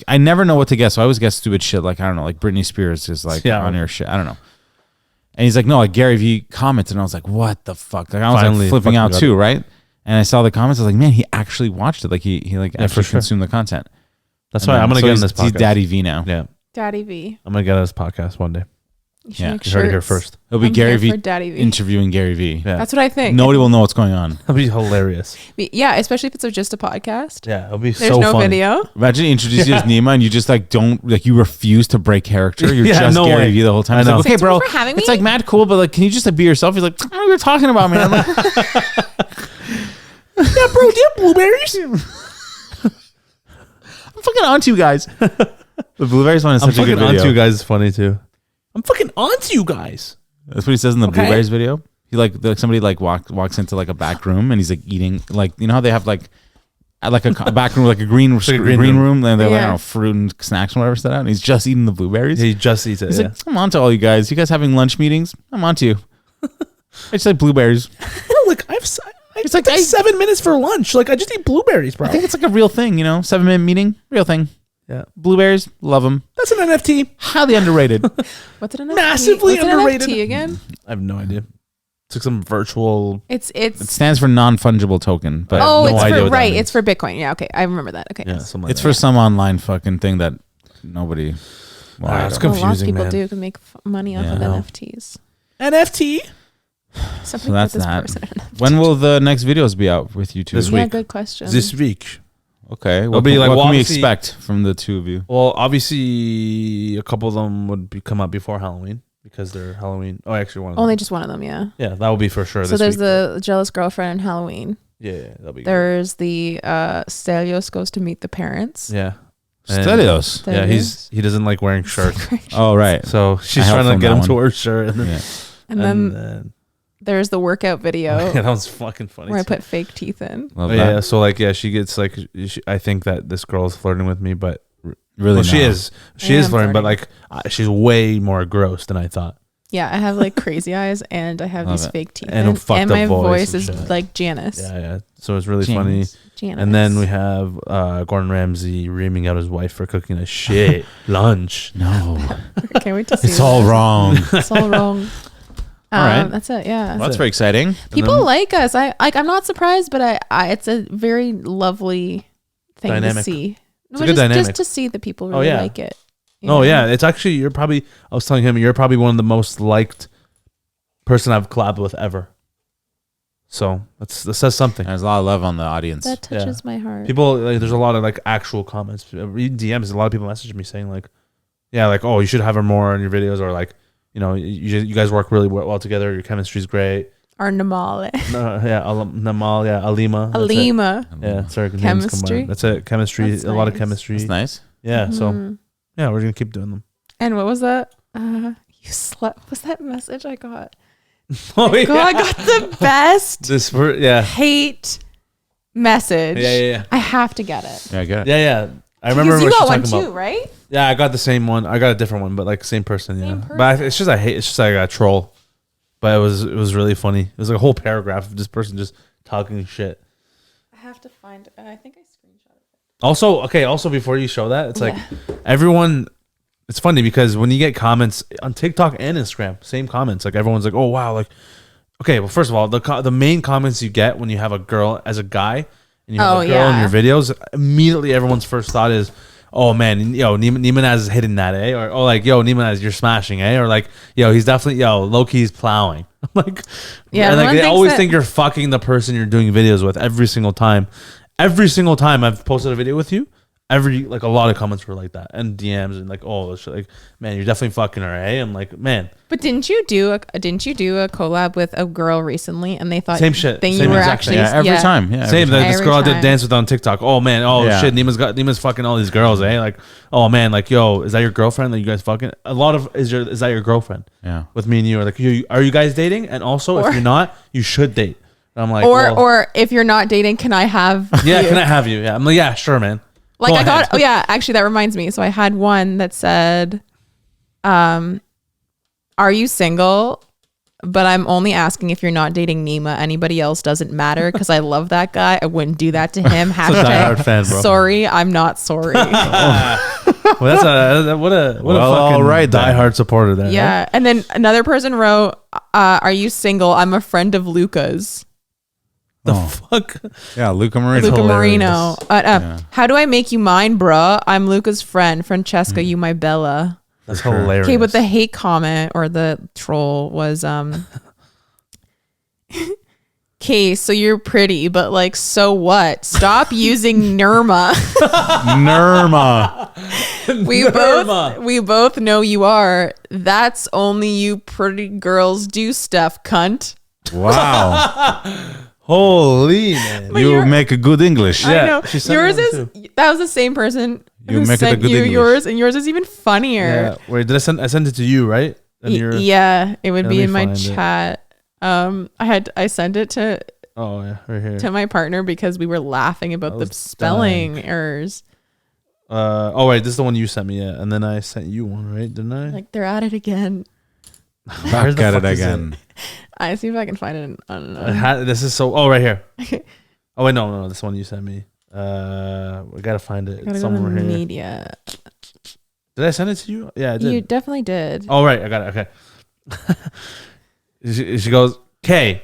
S3: I never know what to guess. So I always guess stupid shit. Like, I don't know, like Britney Spears is like
S1: Yeah.
S3: on your shit. I don't know. And he's like, no, like Gary Vee commented. And I was like, what the fuck? Like, I was
S1: Finally
S3: like flipping
S1: fucking
S3: out
S1: got
S3: too,
S1: it.
S3: right? And I saw the comments. I was like, man, he actually watched it. Like he like
S1: Yeah,
S3: actually
S1: for sure.
S3: consumed the content.
S1: that's
S3: And
S1: why
S3: then-
S1: I'm going to
S3: so
S1: get in
S3: he's-
S1: this podcast.
S3: He's Daddy V now.
S1: Yeah.
S2: Daddy V.
S1: I'm going to get on this podcast one day.
S2: You should
S3: Yeah.
S2: make
S1: You heard it here
S2: shirts.
S1: first.
S3: It'll be
S2: I'm
S3: Gary
S2: here
S3: Vee
S2: for Daddy V.
S3: interviewing Gary Vee.
S1: Yeah.
S2: That's what I think.
S3: Nobody will know what's going on.
S1: That'll be hilarious.
S2: Yeah, especially if it's just a podcast.
S1: Yeah. It'll be
S2: There's
S1: so
S2: no
S1: funny.
S2: video.
S3: Imagine he introduces you as Neema and you just like don't like you refuse to break character. You're
S1: Yeah,
S3: just
S1: no
S3: Gary
S1: way.
S3: Vee the whole time.
S1: I
S3: It's
S1: know.
S3: like, okay,
S2: Thanks
S3: bro,
S2: for having
S3: it's
S2: me.
S3: like mad cool, but like, can you just like be yourself? He's like, I don't know what you're talking about, man. I'm like,
S1: Yeah, bro. Do you have blueberries?
S3: I'm fucking onto you guys. The blueberries one is
S1: I'm
S3: such a good
S1: fucking
S3: video.
S1: onto you guys. Is funny too. I'm fucking onto you guys.
S3: That's what he says in the
S1: Okay.
S3: blueberries video. He like somebody like walks into like a back room and he's like eating like you know how they have like a back room like a green
S1: like a
S3: green
S1: green
S3: room and they have like, I
S2: Yeah.
S3: don't know fruit and snacks and whatever set out and he's just eating the blueberries.
S1: He just eats it.
S3: He's
S1: Yeah.
S3: like, I'm onto all you guys. You guys having lunch meetings? I'm onto you. I just like blueberries.
S1: Bro, like
S3: It's like
S1: 7 minutes for lunch. Like I just eat blueberries, bro.
S3: I think it's like a real thing, you know, 7-minute meeting, real thing.
S1: Yeah.
S3: Blueberries, love them.
S1: That's an NFT.
S3: Highly underrated.
S2: What's it an
S1: Massively
S2: What's
S1: underrated.
S2: An NFT again?
S1: I have no idea. It's like some virtual.
S2: It's
S3: It stands for non-fungible token, but
S2: oh,
S1: no
S2: it's
S1: idea
S2: for
S1: what that
S2: right.
S1: means.
S2: It's for Bitcoin. Yeah. Okay, I remember that. Okay.
S1: Yeah,
S2: yes.
S1: something like
S3: it's
S1: that.
S3: for some online fucking thing that nobody. Well, I
S1: it's
S3: don't know.
S2: Well, lots of
S1: confusing,
S2: people
S1: man.
S2: do can make money off
S3: Yeah.
S2: of
S3: I know.
S2: NFTs.
S1: NFT.
S2: Something
S3: that's
S2: with this
S3: that.
S2: person.
S3: When will the next videos be out with you two?
S1: This
S2: Yeah,
S1: week.
S2: good question.
S1: This week.
S3: Okay. What,
S1: be like,
S3: what
S1: well,
S3: can we
S1: obviously-
S3: expect from the two of you?
S1: Well, obviously, a couple of them would come out before Halloween because they're Halloween. Oh, actually, one of them.
S2: Only just one of them. Yeah.
S1: Yeah, that will be for sure.
S2: So
S1: this
S2: there's
S1: week.
S2: the jealous girlfriend and Halloween.
S1: Yeah, that'll be.
S2: There's the Stelios goes to meet the parents.
S1: Good. Yeah.
S3: Stelios.
S1: Yeah, he doesn't like wearing shirts.
S3: Oh, right.
S1: So she's
S3: I
S1: trying to
S3: helped
S1: get
S3: him
S1: him
S3: that
S1: to
S3: one.
S1: wear a shirt.
S2: And then there's the workout video
S1: yeah, that was fucking funny.
S2: where I
S1: too.
S2: put fake teeth in.
S3: Love
S1: Oh,
S3: that.
S1: yeah, so like, yeah, she gets like, I think that this girl is flirting with me, but
S3: Really,
S1: well, she
S3: no.
S1: is
S2: I am
S1: flirting, but
S2: flirting.
S1: like, she's way more gross than I thought.
S2: Yeah, I have like crazy eyes and I have
S3: Love
S2: these
S3: it.
S2: fake teeth.
S1: And a fucked
S2: And my
S1: up voice
S2: voice
S1: and
S2: is
S1: shit.
S2: like Janice.
S1: Yeah. So it's really funny.
S2: Janice.
S1: And then we have Gordon Ramsay reaming out his wife for cooking a shit lunch.
S3: No.
S2: I can't wait to see
S3: It's all
S2: that.
S3: wrong.
S2: It's all wrong.
S3: All right.
S2: That's it. Yeah.
S3: Well, that's very exciting.
S2: People like us. I'm not surprised, but I it's a very lovely thing
S1: Dynamic.
S2: to see.
S1: It's a good dynamic.
S2: Just to see that people really
S1: yeah.
S2: like it. you
S1: Oh
S2: know?
S1: yeah, it's actually I was telling him you're probably one of the most liked person I've collabed with ever. So that says something.
S3: There's a lot of love on the audience.
S2: That touches my heart.
S1: People like, there's a lot of like actual comments. Read DMs. A lot of people message me saying like, yeah, like, oh, you should have her more in your videos, or like, you know, you guys work really well together. Your chemistry's great.
S2: Our Namale.
S1: Namal, Alima. That's it.
S2: Alima.
S1: Yeah, sorry. names
S2: Chemistry?
S1: combined. That's it. Chemistry.
S2: That's
S1: a lot of
S2: nice.
S1: chemistry.
S3: That's nice.
S1: Yeah. So
S2: Mhm.
S1: yeah, we're gonna keep doing them.
S2: And what was that? You slept. Was that message I got?
S1: Oh yeah.
S2: God, I got the best
S1: This yeah.
S2: hate message.
S1: Yeah.
S2: I have to get it.
S3: Yeah, I get it.
S1: Yeah. I remember
S2: Because
S1: what
S2: you
S1: she's
S2: got one
S1: talking
S2: too,
S1: about.
S2: right?
S1: Yeah, I got the same one. I got a different one, but like same person. Yeah,
S2: Same
S1: but
S2: person.
S1: it's just I hate. It's just I got a troll. But it was really funny. It was like a whole paragraph of this person just talking shit.
S2: I have to find. I think I screenshot it.
S1: Also before you show that, it's like everyone. It's funny because when you get comments on TikTok and Instagram, same comments. Like everyone's like, "Oh wow!" Like, okay, well, first of all, the main comments you get when you have a girl as a guy and you have a girl in your videos, immediately everyone's first thought is, "Oh man, yo, Neema Naz is hitting that, eh?" Or, "Oh, like, yo, Neema Naz, you're smashing, eh?" Or like, "Yo, he's definitely, low-key's plowing." I'm like,
S2: Yeah,
S1: and like
S2: everyone
S1: they
S2: thinks
S1: always
S2: that-
S1: think you're fucking the person you're doing videos with every single time. Every single time I've posted a video with you, a lot of comments were like that, and DMs and like, "Oh, shit, like, man, you're definitely fucking her, eh?" I'm like, man,
S2: But didn't you do a collab with a girl recently, and they thought
S1: Same shit.
S2: Then
S1: Same
S2: you were
S1: exact
S2: actually
S1: thing.
S3: Yeah, every time. Yeah,
S1: same.
S3: every time.
S1: This
S2: Every
S1: girl I did
S2: time.
S1: dance with on TikTok. Oh man,
S3: Yeah.
S1: shit, Neema's fucking all these girls, eh? Like, oh man, like, yo, is that your girlfriend? That you guys fucking? A lot of is that your girlfriend?
S3: Yeah.
S1: With me and you, or like, are you guys dating? And also, if you're not, you should date. And I'm like,
S2: or if you're not dating, can I have?
S1: yeah,
S2: you?
S1: can I have you? Yeah, I'm like, yeah, sure, man.
S2: Like
S1: Go
S2: I
S1: ahead.
S2: got. Oh yeah, actually, that reminds me. So I had one that said, "Are you single?" But I'm only asking if you're not dating Neema. Anybody else doesn't matter because I love that guy. I wouldn't do that to him.
S1: diehard fan, bro.
S2: Sorry, I'm not sorry.
S1: Well, that's what a
S3: Well,
S1: fucking
S3: all right then.
S1: diehard supporter there.
S2: Yeah. And then another person wrote, "Are you single? I'm a friend of Luca's."
S1: The
S3: Oh.
S1: fuck.
S3: Yeah, Luca Marino.
S2: Luca
S1: hilarious.
S2: Marino. How do I make you mine, bruh? I'm Luca's friend. Francesca, you my Bella.
S1: That's
S3: sure.
S1: hilarious.
S2: Okay, but the hate comment or the troll was okay, so you're pretty, but like, so what? Stop using Nirma.
S3: Nirma.
S2: We both know you are. That's only you pretty girls do stuff, cunt.
S3: Wow.
S1: Holy man.
S2: But
S3: You
S2: you're-
S3: make a good English.
S1: Yeah,
S2: I know.
S1: she sent
S2: Yours
S1: one
S2: is
S1: too.
S2: that was the same person
S3: You
S2: who
S3: make it a
S2: sent
S3: good
S2: you
S3: English.
S2: yours, and yours is even
S1: Yeah.
S2: funnier.
S1: Wait, I send it to you, right? And you're,
S2: Yeah, it would
S1: Let
S2: be
S1: me
S2: in my
S1: find it.
S2: chat. I sent it to
S1: oh yeah, right here.
S2: my partner because we were laughing about
S1: I
S2: the
S1: was
S2: spelling errors.
S1: Oh wait, this is the one you sent me, yeah. And then I sent you one, right? Didn't I?
S2: Like they're at it again.
S1: Where the
S3: Back at
S1: fuck
S3: it
S1: is
S3: again.
S2: I see if I can find it. I don't know.
S1: This is so. Oh, right here. Oh wait, no, this one you sent me. We gotta find it.
S2: Gotta
S1: It's
S2: go to
S1: somewhere here.
S2: media.
S1: Did I send it to you? Yeah, I did.
S2: You definitely did.
S1: Oh right, I got it. Okay. she goes, "Kay,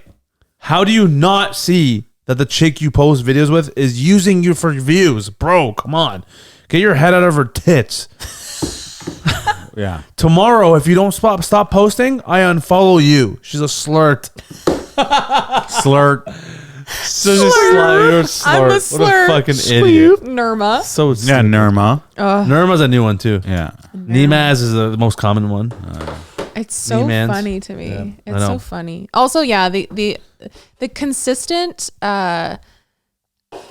S1: how do you not see that the chick you post videos with is using you for views, bro? Come on, get your head out of her tits."
S3: Yeah.
S1: Tomorrow, if you don't stop posting, I unfollow you. She's a slurt.
S3: Slurt.
S1: So just you're a slur.
S2: I'm a
S1: What
S2: slur.
S1: a fucking idiot.
S2: Nirma.
S1: So
S3: Yeah,
S1: stupid.
S3: Nirma.
S1: Nirma's a new one too.
S3: Yeah.
S1: Neemaz is the most common one.
S2: It's so
S1: Neemans.
S2: funny to me.
S1: Yeah, I
S2: It's
S1: know.
S2: so funny. Also, yeah, the consistent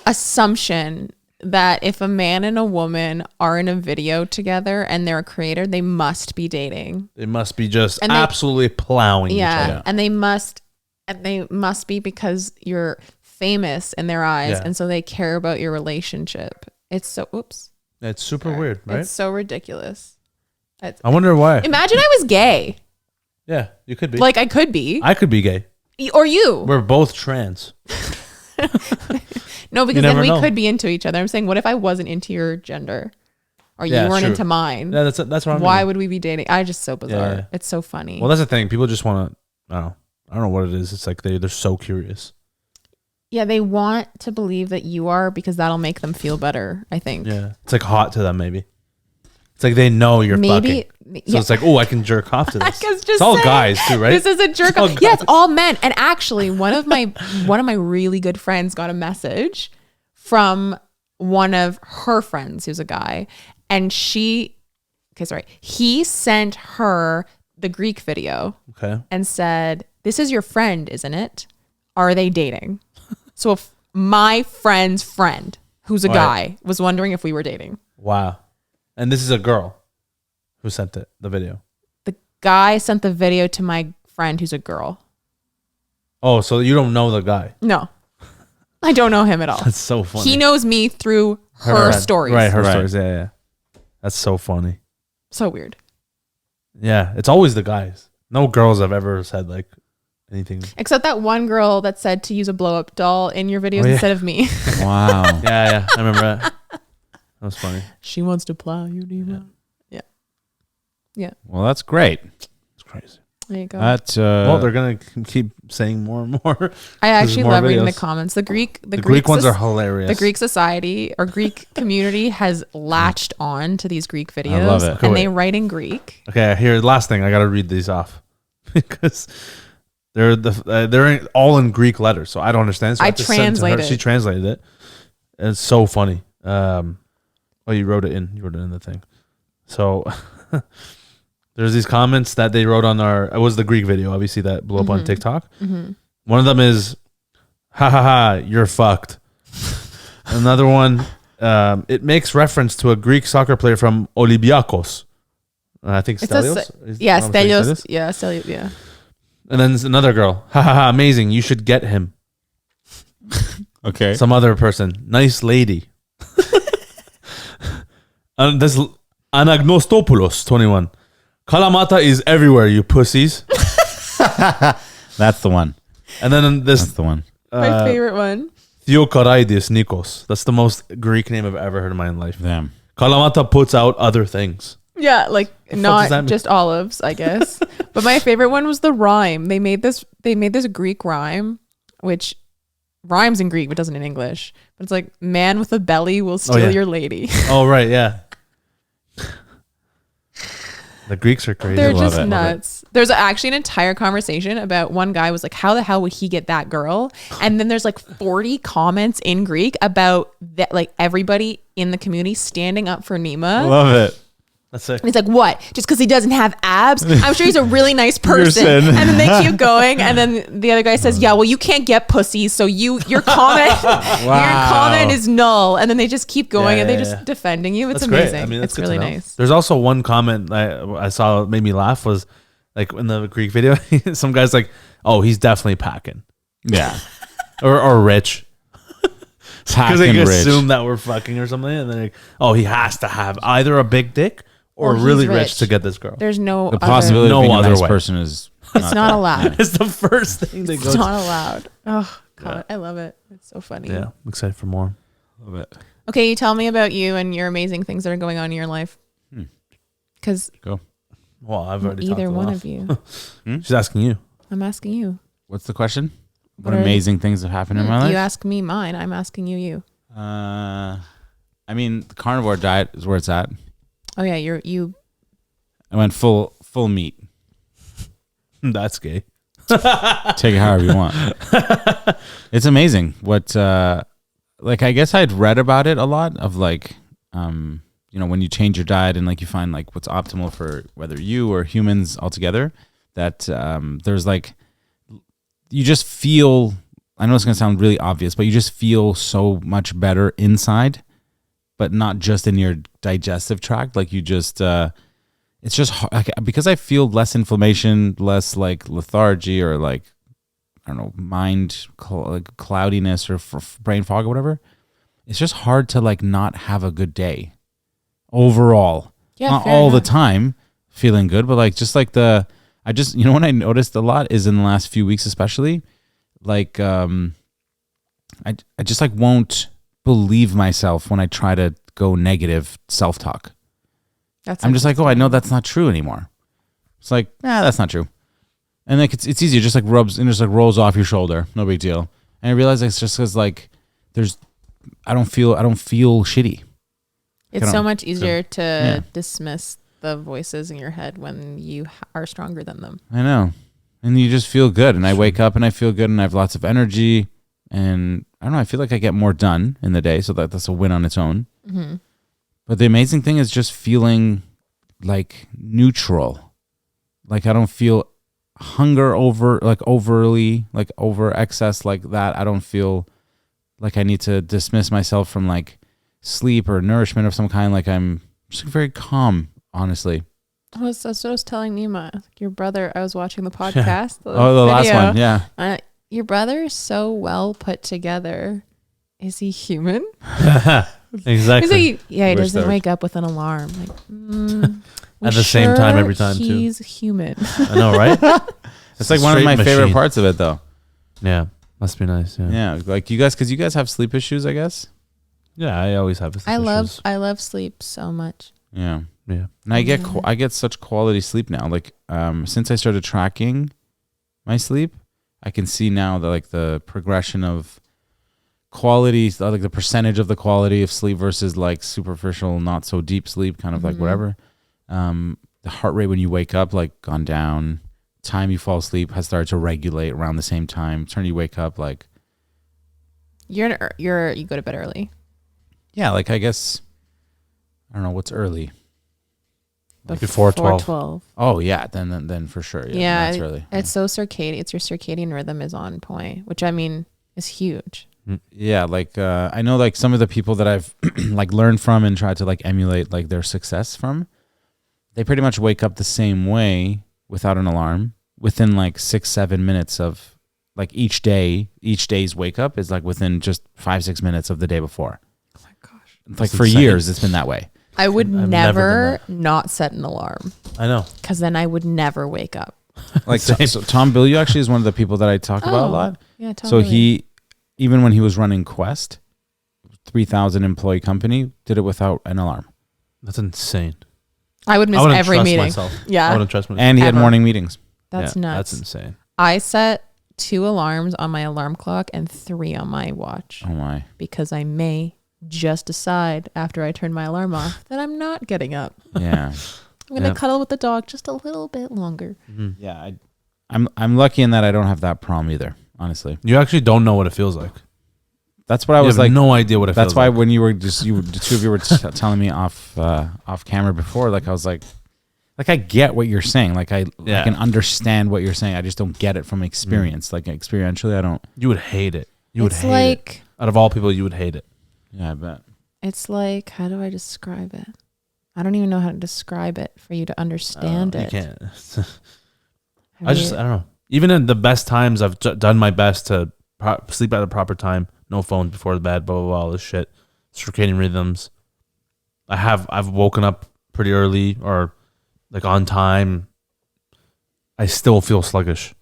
S2: assumption that if a man and a woman are in a video together and they're a creator, they must be dating.
S1: They must be just absolutely plowing each other.
S2: And they must be because you're famous in their eyes, and so they care about your relationship. It's so
S1: It's super weird, right?
S2: It's so ridiculous.
S1: I wonder why.
S2: Imagine I was gay.
S1: Yeah, you could be.
S2: Like I could be.
S1: I could be gay.
S2: Or you.
S1: We're both trans.
S2: No, because then we could be into each other. I'm saying, what if I wasn't into your gender, or you weren't into mine?
S1: Yeah, that's what I'm.
S2: Why would we be dating? Just so bizarre.
S1: Yeah.
S2: It's so funny.
S1: Well, that's the thing. People just want to. I don't know what it is. It's like they're so curious.
S2: Yeah, they want to believe that you are because that'll make them feel better. I think.
S1: Yeah, it's like hot to them. Maybe it's like they know you're fucking. So it's like, oh, I can jerk off to this. It's all guys too, right?
S2: This is a jerk off. Yeah, it's all men. And actually, one of my really good friends got a message from one of her friends who's a guy, and he sent her the Greek video.
S1: Okay.
S2: And said, "This is your friend, isn't it? Are they dating?" So if my friend's friend, who's a guy, was wondering if we were dating.
S1: Wow. And this is a girl who sent the video.
S2: The guy sent the video to my friend who's a girl.
S1: Oh, so you don't know the guy?
S2: No. I don't know him at all.
S1: That's so funny.
S2: He knows me through her stories.
S1: Right, her stories. Yeah. That's so funny.
S2: So weird.
S1: Yeah, it's always the guys. No girls have ever said like anything.
S2: Except that one girl that said to use a blow-up doll in your videos instead of me.
S3: Wow.
S1: Yeah. I remember that. That was funny.
S2: She wants to plow you, Neema. Yeah.
S3: Well, that's great.
S1: It's crazy.
S2: There you go.
S1: Well, they're gonna keep saying more and more.
S2: I actually love reading the comments. The Greek
S1: ones are hilarious.
S2: The Greek society or Greek community has latched on to these Greek videos.
S3: I love it.
S2: And they write in Greek.
S1: Okay, here, last thing. I gotta read these off because they're all in Greek letters, so I don't understand. So I translated. She translated it. It's so funny. You wrote it in. You wrote it in the thing. So. There's these comments that they wrote on it was the Greek video, obviously, that blew up on TikTok. Mm-hmm. One of them is, ha ha ha, you're fucked. Another one, it makes reference to a Greek soccer player from Olympiacos. I think Stelios.
S2: Stelios. Yeah, Stelios, yeah.
S1: And then there's another girl, ha ha ha, amazing, you should get him.
S3: Okay.
S1: Some other person, nice lady. And there's Anagnostopoulos, 21. Kalamata is everywhere, you pussies.
S3: That's the one.
S1: And then
S3: that's the one.
S2: My favorite one.
S1: Theokoridis Nikos. That's the most Greek name I've ever heard in my life.
S3: Damn.
S1: Kalamata puts out other things.
S2: Yeah, like not just olives, I guess. But my favorite one was the rhyme. They made this Greek rhyme, which rhymes in Greek but doesn't in English. But it's like, man with a belly will steal your lady.
S1: Oh, right, yeah. The Greeks are crazy.
S2: They're just nuts. There's actually an entire conversation about one guy was like, how the hell would he get that girl? And then there's like 40 comments in Greek about that, like everybody in the community standing up for Neema.
S3: Love it.
S1: That's it.
S2: And he's like, what? Just because he doesn't have abs? I'm sure he's a really nice person. And then they keep going. And then the other guy says, yeah, well, you can't get pussy. So your comment, your comment is null. And then they just keep going and they just defending you. It's
S1: that's
S2: amazing.
S1: Great. I mean,
S2: it's really nice.
S1: There's also one comment I saw made me laugh was like in the Greek video, some guy's like, oh, he's definitely packing.
S3: Yeah.
S1: or rich. Because they
S3: rich.
S1: assume that we're fucking or something. And then like, oh, he has to have either a big dick or really rich to get this girl.
S2: There's no
S3: the possibility
S1: no
S3: of being
S1: other
S3: a nice
S1: way.
S3: person is
S2: it's not allowed.
S1: It's the first thing they go
S2: It's not allowed. Oh God, I love it. It's so funny.
S1: Yeah, I'm excited for more.
S3: Love it.
S2: Okay, you tell me about you and your amazing things that are going on in your life. Because
S3: go.
S1: Well, I've already
S2: either
S1: talked
S2: one
S1: off.
S2: of you.
S1: She's asking you.
S2: I'm asking you.
S3: What's the question? What amazing things have happened in my life?
S2: You ask me mine. I'm asking you.
S3: I mean, the carnivore diet is where it's at.
S2: Oh yeah, you.
S3: I went full meat.
S1: That's gay.
S3: Take it however you want. It's amazing what like I guess I'd read about it a lot of like you know, when you change your diet and like you find like what's optimal for whether you or humans altogether, that there's like you just feel, I know it's gonna sound really obvious, but you just feel so much better inside but not just in your digestive tract. Like you just, it's just like, because I feel less inflammation, less like lethargy or like, I don't know, mind like cloudiness or brain fog or whatever. It's just hard to like not have a good day overall.
S2: Yeah,
S3: not
S2: fair
S3: all
S2: enough.
S3: the time feeling good, but like just like you know what I noticed a lot is in the last few weeks especially, like I just like won't believe myself when I try to go negative self-talk. I'm just like, oh, I know that's not true anymore. It's like, that's not true. And like it's easier, just like rubs and just like rolls off your shoulder, no big deal. And I realize it's just because like I don't feel shitty.
S2: It's so much easier to dismiss the voices in your head when you are stronger than them.
S3: I know, and you just feel good. And I wake up and I feel good, and I have lots of energy. And I don't know, I feel like I get more done in the day, so that's a win on its own. Mm-hmm. But the amazing thing is just feeling like neutral. Like I don't feel hunger overly, like over excess like that. I don't feel like I need to dismiss myself from like sleep or nourishment of some kind. Like I'm just very calm, honestly.
S2: That's what I was telling Neema. Your brother, I was watching the podcast.
S3: The last one, yeah.
S2: Your brother is so well put together. Is he human?
S1: Exactly.
S2: He doesn't wake up with an alarm. Like,
S1: at the same time every time too.
S2: He's human.
S1: I know, right?
S3: It's like one of my favorite parts of it, though.
S1: Yeah, must be nice. Yeah,
S3: like you guys, because you guys have sleep issues, I guess.
S1: Yeah, I always have sleep issues.
S2: I love sleep so much.
S3: Yeah.
S1: And
S3: I get such quality sleep now. Like since I started tracking my sleep, I can see now that like the progression of quality, like the percentage of the quality of sleep versus like superficial, not so deep sleep, kind of like whatever. The heart rate when you wake up like gone down. Time you fall asleep has started to regulate around the same time. Turn you wake up like
S2: you go to bed early.
S3: Yeah, like I guess I don't know what's early.
S1: Like before 12.
S3: Oh yeah, then for sure. Yeah, that's early.
S2: It's so circadian. It's your circadian rhythm is on point, which I mean is huge.
S3: Yeah, like I know like some of the people that I've like learned from and tried to like emulate like their success from, they pretty much wake up the same way without an alarm within like 6-7 minutes of like each day's wake up is like within just 5-6 minutes of the day before.
S2: Oh my gosh.
S3: Like for years it's been that way.
S2: I would never not set an alarm.
S1: I know.
S2: Because then I would never wake up.
S3: Like so Tom Bilyeu actually is one of the people that I talk about a lot.
S2: Yeah, Tom
S3: So
S2: Bilyeu.
S3: he, even when he was running Quest, 3,000 employee company, did it without an alarm.
S1: That's insane.
S2: I would miss every meeting.
S1: Myself.
S2: Yeah.
S1: I wouldn't trust myself.
S3: And he had morning meetings.
S2: That's nuts.
S1: That's insane.
S2: I set 2 alarms on my alarm clock and 3 on my watch.
S3: Oh my.
S2: Because I may just decide after I turn my alarm off that I'm not getting up.
S3: Yeah.
S2: I'm going to cuddle with the dog just a little bit longer.
S1: Mm-hmm.
S3: Yeah. I'm lucky in that I don't have that problem either, honestly.
S1: You actually don't know what it feels like.
S3: That's what I was like.
S1: No idea what it feels like.
S3: That's why when the two of you were telling me off camera before, like I was like I get what you're saying. Like I can understand what you're saying. I just don't get it from experience. Like experientially, I don't.
S1: You would hate it. You would
S2: It's
S1: hate
S2: like,
S1: it. Out of all people, you would hate it.
S3: Yeah, I bet.
S2: It's like, how do I describe it? I don't even know how to describe it for you to understand it.
S1: You can't. I don't know. Even in the best times, I've done my best to sleep at a proper time. No phones before the bed. Blah blah blah. All this shit. Circadian rhythms. I've woken up pretty early or like on time. I still feel sluggish,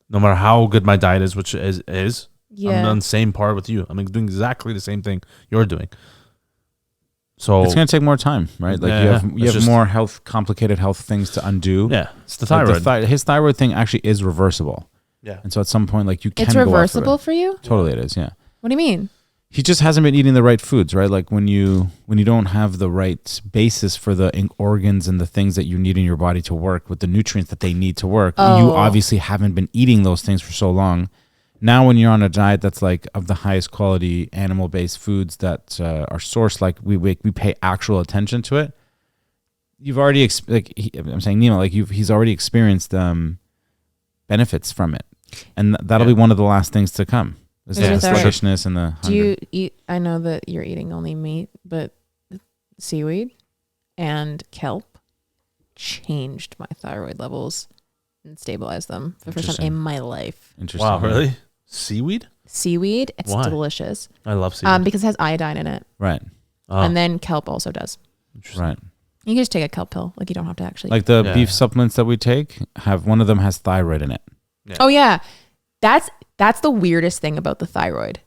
S1: no matter how good my diet is, which is.
S2: Yeah.
S1: I'm on the same par with you. I'm doing exactly the same thing you're doing. So
S3: it's gonna take more time, right? Like you have more complicated health things to undo.
S1: Yeah, it's the thyroid.
S3: Like his thyroid thing actually is reversible.
S1: Yeah,
S3: and so at some point, like you can.
S2: It's reversible for you.
S3: Totally, it is. Yeah.
S2: What do you mean?
S3: He just hasn't been eating the right foods, right? Like when you don't have the right basis for the organs and the things that you need in your body to work with the nutrients that they need to work, you obviously haven't been eating those things for so long. Now, when you're on a diet that's like of the highest quality animal-based foods that are sourced, like we pay actual attention to it. You've already I'm saying Neema, like he's already experienced benefits from it, and that'll be one of the last things to come. Is the sluggishness and the hunger.
S2: Do you eat? I know that you're eating only meat, but seaweed and kelp changed my thyroid levels and stabilized them for the first time in my life.
S3: Interesting.
S1: Wow, really? Seaweed?
S2: Seaweed, it's
S1: Why?
S2: delicious.
S1: I love seaweed.
S2: Because it has iodine in it.
S3: Right.
S1: Oh,
S2: And then kelp also does.
S1: interesting.
S3: Right.
S2: You can just take a kelp pill. Like you don't have to actually.
S3: Like the
S1: Yeah.
S3: beef supplements that we take have one of them has thyroid in it.
S2: Oh yeah. That's the weirdest thing about the thyroid.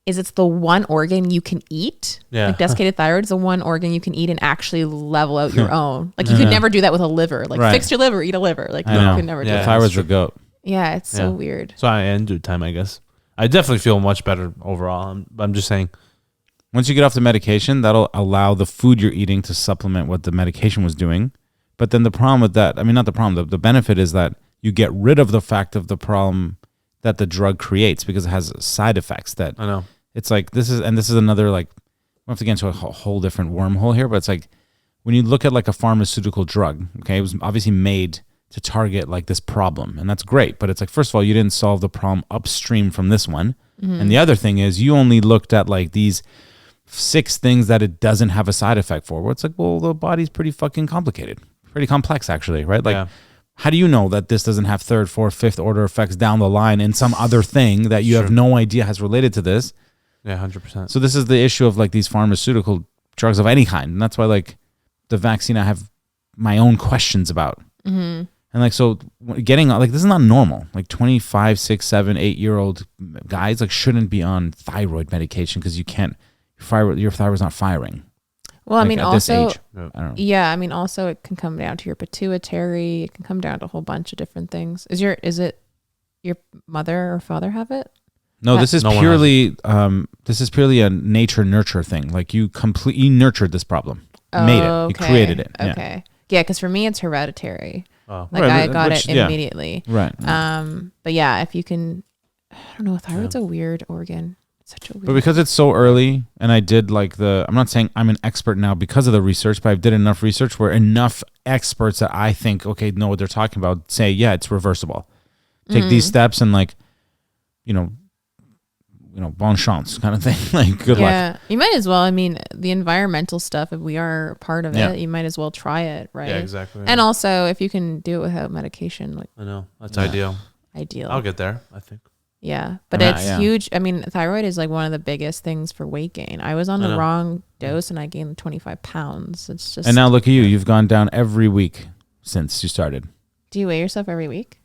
S2: Is it's the one organ you can eat.
S1: Yeah.
S2: Like desiccated thyroid is the one organ you can eat and actually level out your own. Like you could never do that with a liver. Like
S3: Right.
S2: fix your liver, eat a liver. Like
S3: I
S2: you
S3: know.
S2: could never do
S1: Yeah.
S2: that.
S3: Thyroid's a goat.
S2: Yeah, it's so
S1: Yeah.
S2: weird.
S1: So I in due time, I guess. I definitely feel much better overall. I'm just saying.
S3: Once you get off the medication, that'll allow the food you're eating to supplement what the medication was doing. But then the problem with that, I mean, not the problem, the benefit is that you get rid of the fact of the problem that the drug creates because it has side effects that
S1: I know.
S3: it's like, this is another, like, we have to get into a whole different wormhole here, but it's like, when you look at like a pharmaceutical drug, okay, it was obviously made to target like this problem, and that's great. But it's like, first of all, you didn't solve the problem upstream from this one. And the other thing is you only looked at like these 6 things that it doesn't have a side effect for, where it's like, well, the body's pretty fucking complicated, pretty complex actually, right? Like,
S1: Yeah.
S3: how do you know that this doesn't have 3rd, 4th, 5th order effects down the line in some other thing that you have no idea has related to this?
S1: Yeah, 100%.
S3: So this is the issue of like these pharmaceutical drugs of any kind. And that's why like the vaccine I have my own questions about. And like, so getting like, this is not normal. Like 25, 6, 7, 8-year-old guys like shouldn't be on thyroid medication because you can't, your thyroid's not firing.
S2: Well, I
S3: Like,
S2: mean,
S3: at this
S2: also,
S3: age. I don't know.
S2: yeah, I mean, also it can come down to your pituitary. It can come down to a whole bunch of different things. Is it your mother or father have it?
S3: No, this is
S1: No one
S3: purely a nature nurture thing. Like you nurtured this problem, made it, you created it. Yeah.
S2: Okay. Yeah, because for me it's hereditary.
S1: Oh.
S2: Like
S3: Right,
S2: I got
S3: which-
S2: it
S3: yeah.
S2: immediately.
S3: Right.
S2: But yeah, if you can, I don't know, thyroid's a weird organ. It's such a weird.
S3: But because it's so early, and I did like I'm not saying I'm an expert now because of the research, but I did enough research where enough experts that I think, okay, know what they're talking about, say, yeah, it's reversible. Take these steps and like, bon chance kind of thing. Like, good luck.
S2: Yeah, you might as well. I mean, the environmental stuff, if we are part of
S3: Yeah.
S2: it, you might as well try it, right?
S1: Yeah, exactly.
S2: And also, if you can do it without medication, like
S1: I know. That's ideal.
S2: ideal.
S1: I'll get there, I think.
S2: Yeah, but
S3: Yeah,
S2: it's
S3: yeah.
S2: huge. I mean, thyroid is like one of the biggest things for weight gain. I was on
S1: I
S2: the
S1: know.
S2: wrong dose and I gained 25 pounds. It's just.
S3: And now look at you. You've gone down every week since you started.
S2: Do you weigh yourself every week?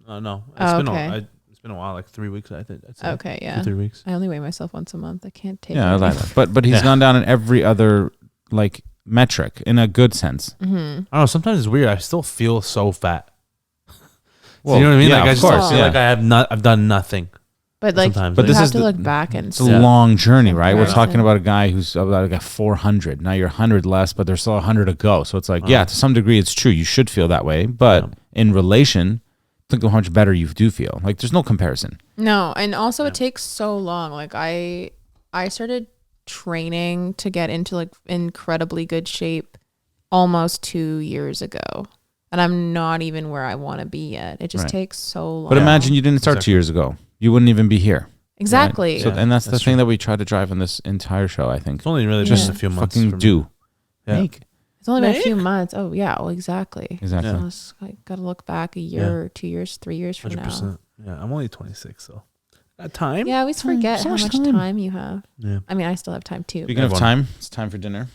S1: No.
S2: Oh,
S1: Been
S2: okay.
S1: it's been a while, like 3 weeks, I think. I'd say.
S2: Okay, yeah.
S1: 3 weeks.
S2: I only weigh myself once a month. I can't take.
S3: Yeah, I
S2: it
S3: like that. But he's
S1: Yeah.
S3: gone down in every other like metric in a good sense.
S1: I don't know. Sometimes it's weird. I still feel so fat.
S3: Well,
S1: you know what I mean?
S3: yeah,
S1: Like I
S3: of
S1: just
S3: course,
S1: feel
S3: yeah.
S1: like I've done nothing.
S2: But like,
S1: Sometimes,
S2: but
S1: like-
S2: you
S3: this
S2: have
S3: is
S2: to
S3: the-
S2: look back and
S3: It's a
S2: see.
S3: long journey, right? We're
S2: Yeah.
S3: talking about a guy who's about like 400. Now you're 100 less, but there's still 100 to go. So it's like, yeah, to some degree, it's true. You should feel that way. But in relation, think of how much better you do feel. Like there's no comparison.
S2: No, and also it takes so long. Like I started training to get into like incredibly good shape almost 2 years ago. And I'm not even where I want to be yet. It just
S3: Right.
S2: takes so long.
S3: But imagine you didn't start 2 years ago. You wouldn't even be here.
S2: Exactly.
S3: Right? So,
S1: Yeah,
S3: and that's the
S1: that's
S3: thing that we try to drive on this entire show, I think.
S1: It's only really
S3: Just
S1: just a few months.
S3: fucking
S1: for me.
S3: do.
S1: Yeah.
S3: Make.
S2: It's only been a few months. Oh yeah, well exactly.
S3: Exactly.
S1: Yeah.
S2: I gotta look back a year or 2 years, 3 years from now.
S1: 100%. Yeah, I'm only 26, so got time.
S2: Yeah, I always forget
S3: so
S2: how
S3: much
S2: much
S3: time.
S2: time you have.
S1: Yeah.
S2: I mean, I still have time too.
S3: Speaking of
S1: Everyone.
S3: time, it's time for dinner.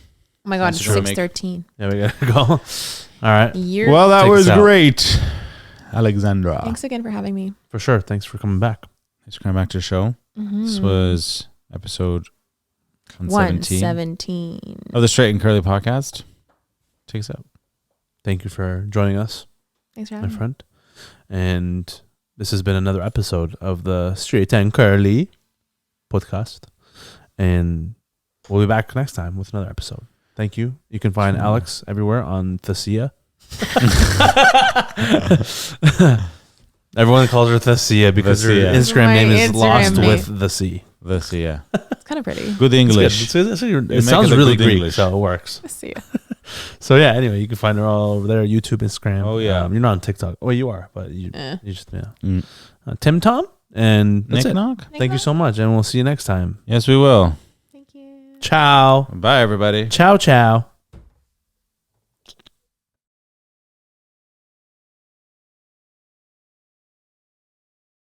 S2: Oh my god,
S3: Nice
S2: it's
S3: to make.
S2: 6:13.
S1: Yeah, we gotta go. All right.
S2: Year.
S3: Well, that
S1: Take
S3: was
S1: us out.
S3: great, Alexandra.
S2: Thanks again for having me.
S1: For sure. Thanks for coming back.
S3: Thanks for coming back to the show. This was episode 117
S2: 117.
S3: of the Straight and Curly podcast. Take us out.
S1: Thank you for joining us,
S2: Thanks for
S1: my
S2: having me.
S1: friend. And this has been another episode of the Straight and Curly podcast. And we'll be back next time with another episode. Thank you. You can find Alex everywhere on Thessia. Everyone calls her Thessia because her
S3: Thessia.
S1: Instagram
S2: My
S1: name is
S2: Instagram
S1: Lost
S2: name.
S1: with the C.
S3: Let's see. Yeah,
S2: It's kind of pretty.
S3: good English.
S1: It's good.
S3: You
S1: It
S3: make
S1: sounds
S3: it a
S1: really
S3: good
S1: Greek,
S3: English.
S1: so it works.
S2: See ya.
S1: So yeah. Anyway, you can find her all over there: YouTube, Instagram.
S3: Oh, yeah.
S1: you're not on TikTok. Oh, you are, but you
S2: Eh.
S1: just yeah.
S3: Mm.
S1: Tim Tom and that's
S3: Nick
S1: it.
S3: knock.
S1: Thank you so much, and we'll see you next time.
S3: Yes, we will.
S2: Thank you.
S1: Ciao.
S3: Bye, everybody.
S1: Ciao, ciao.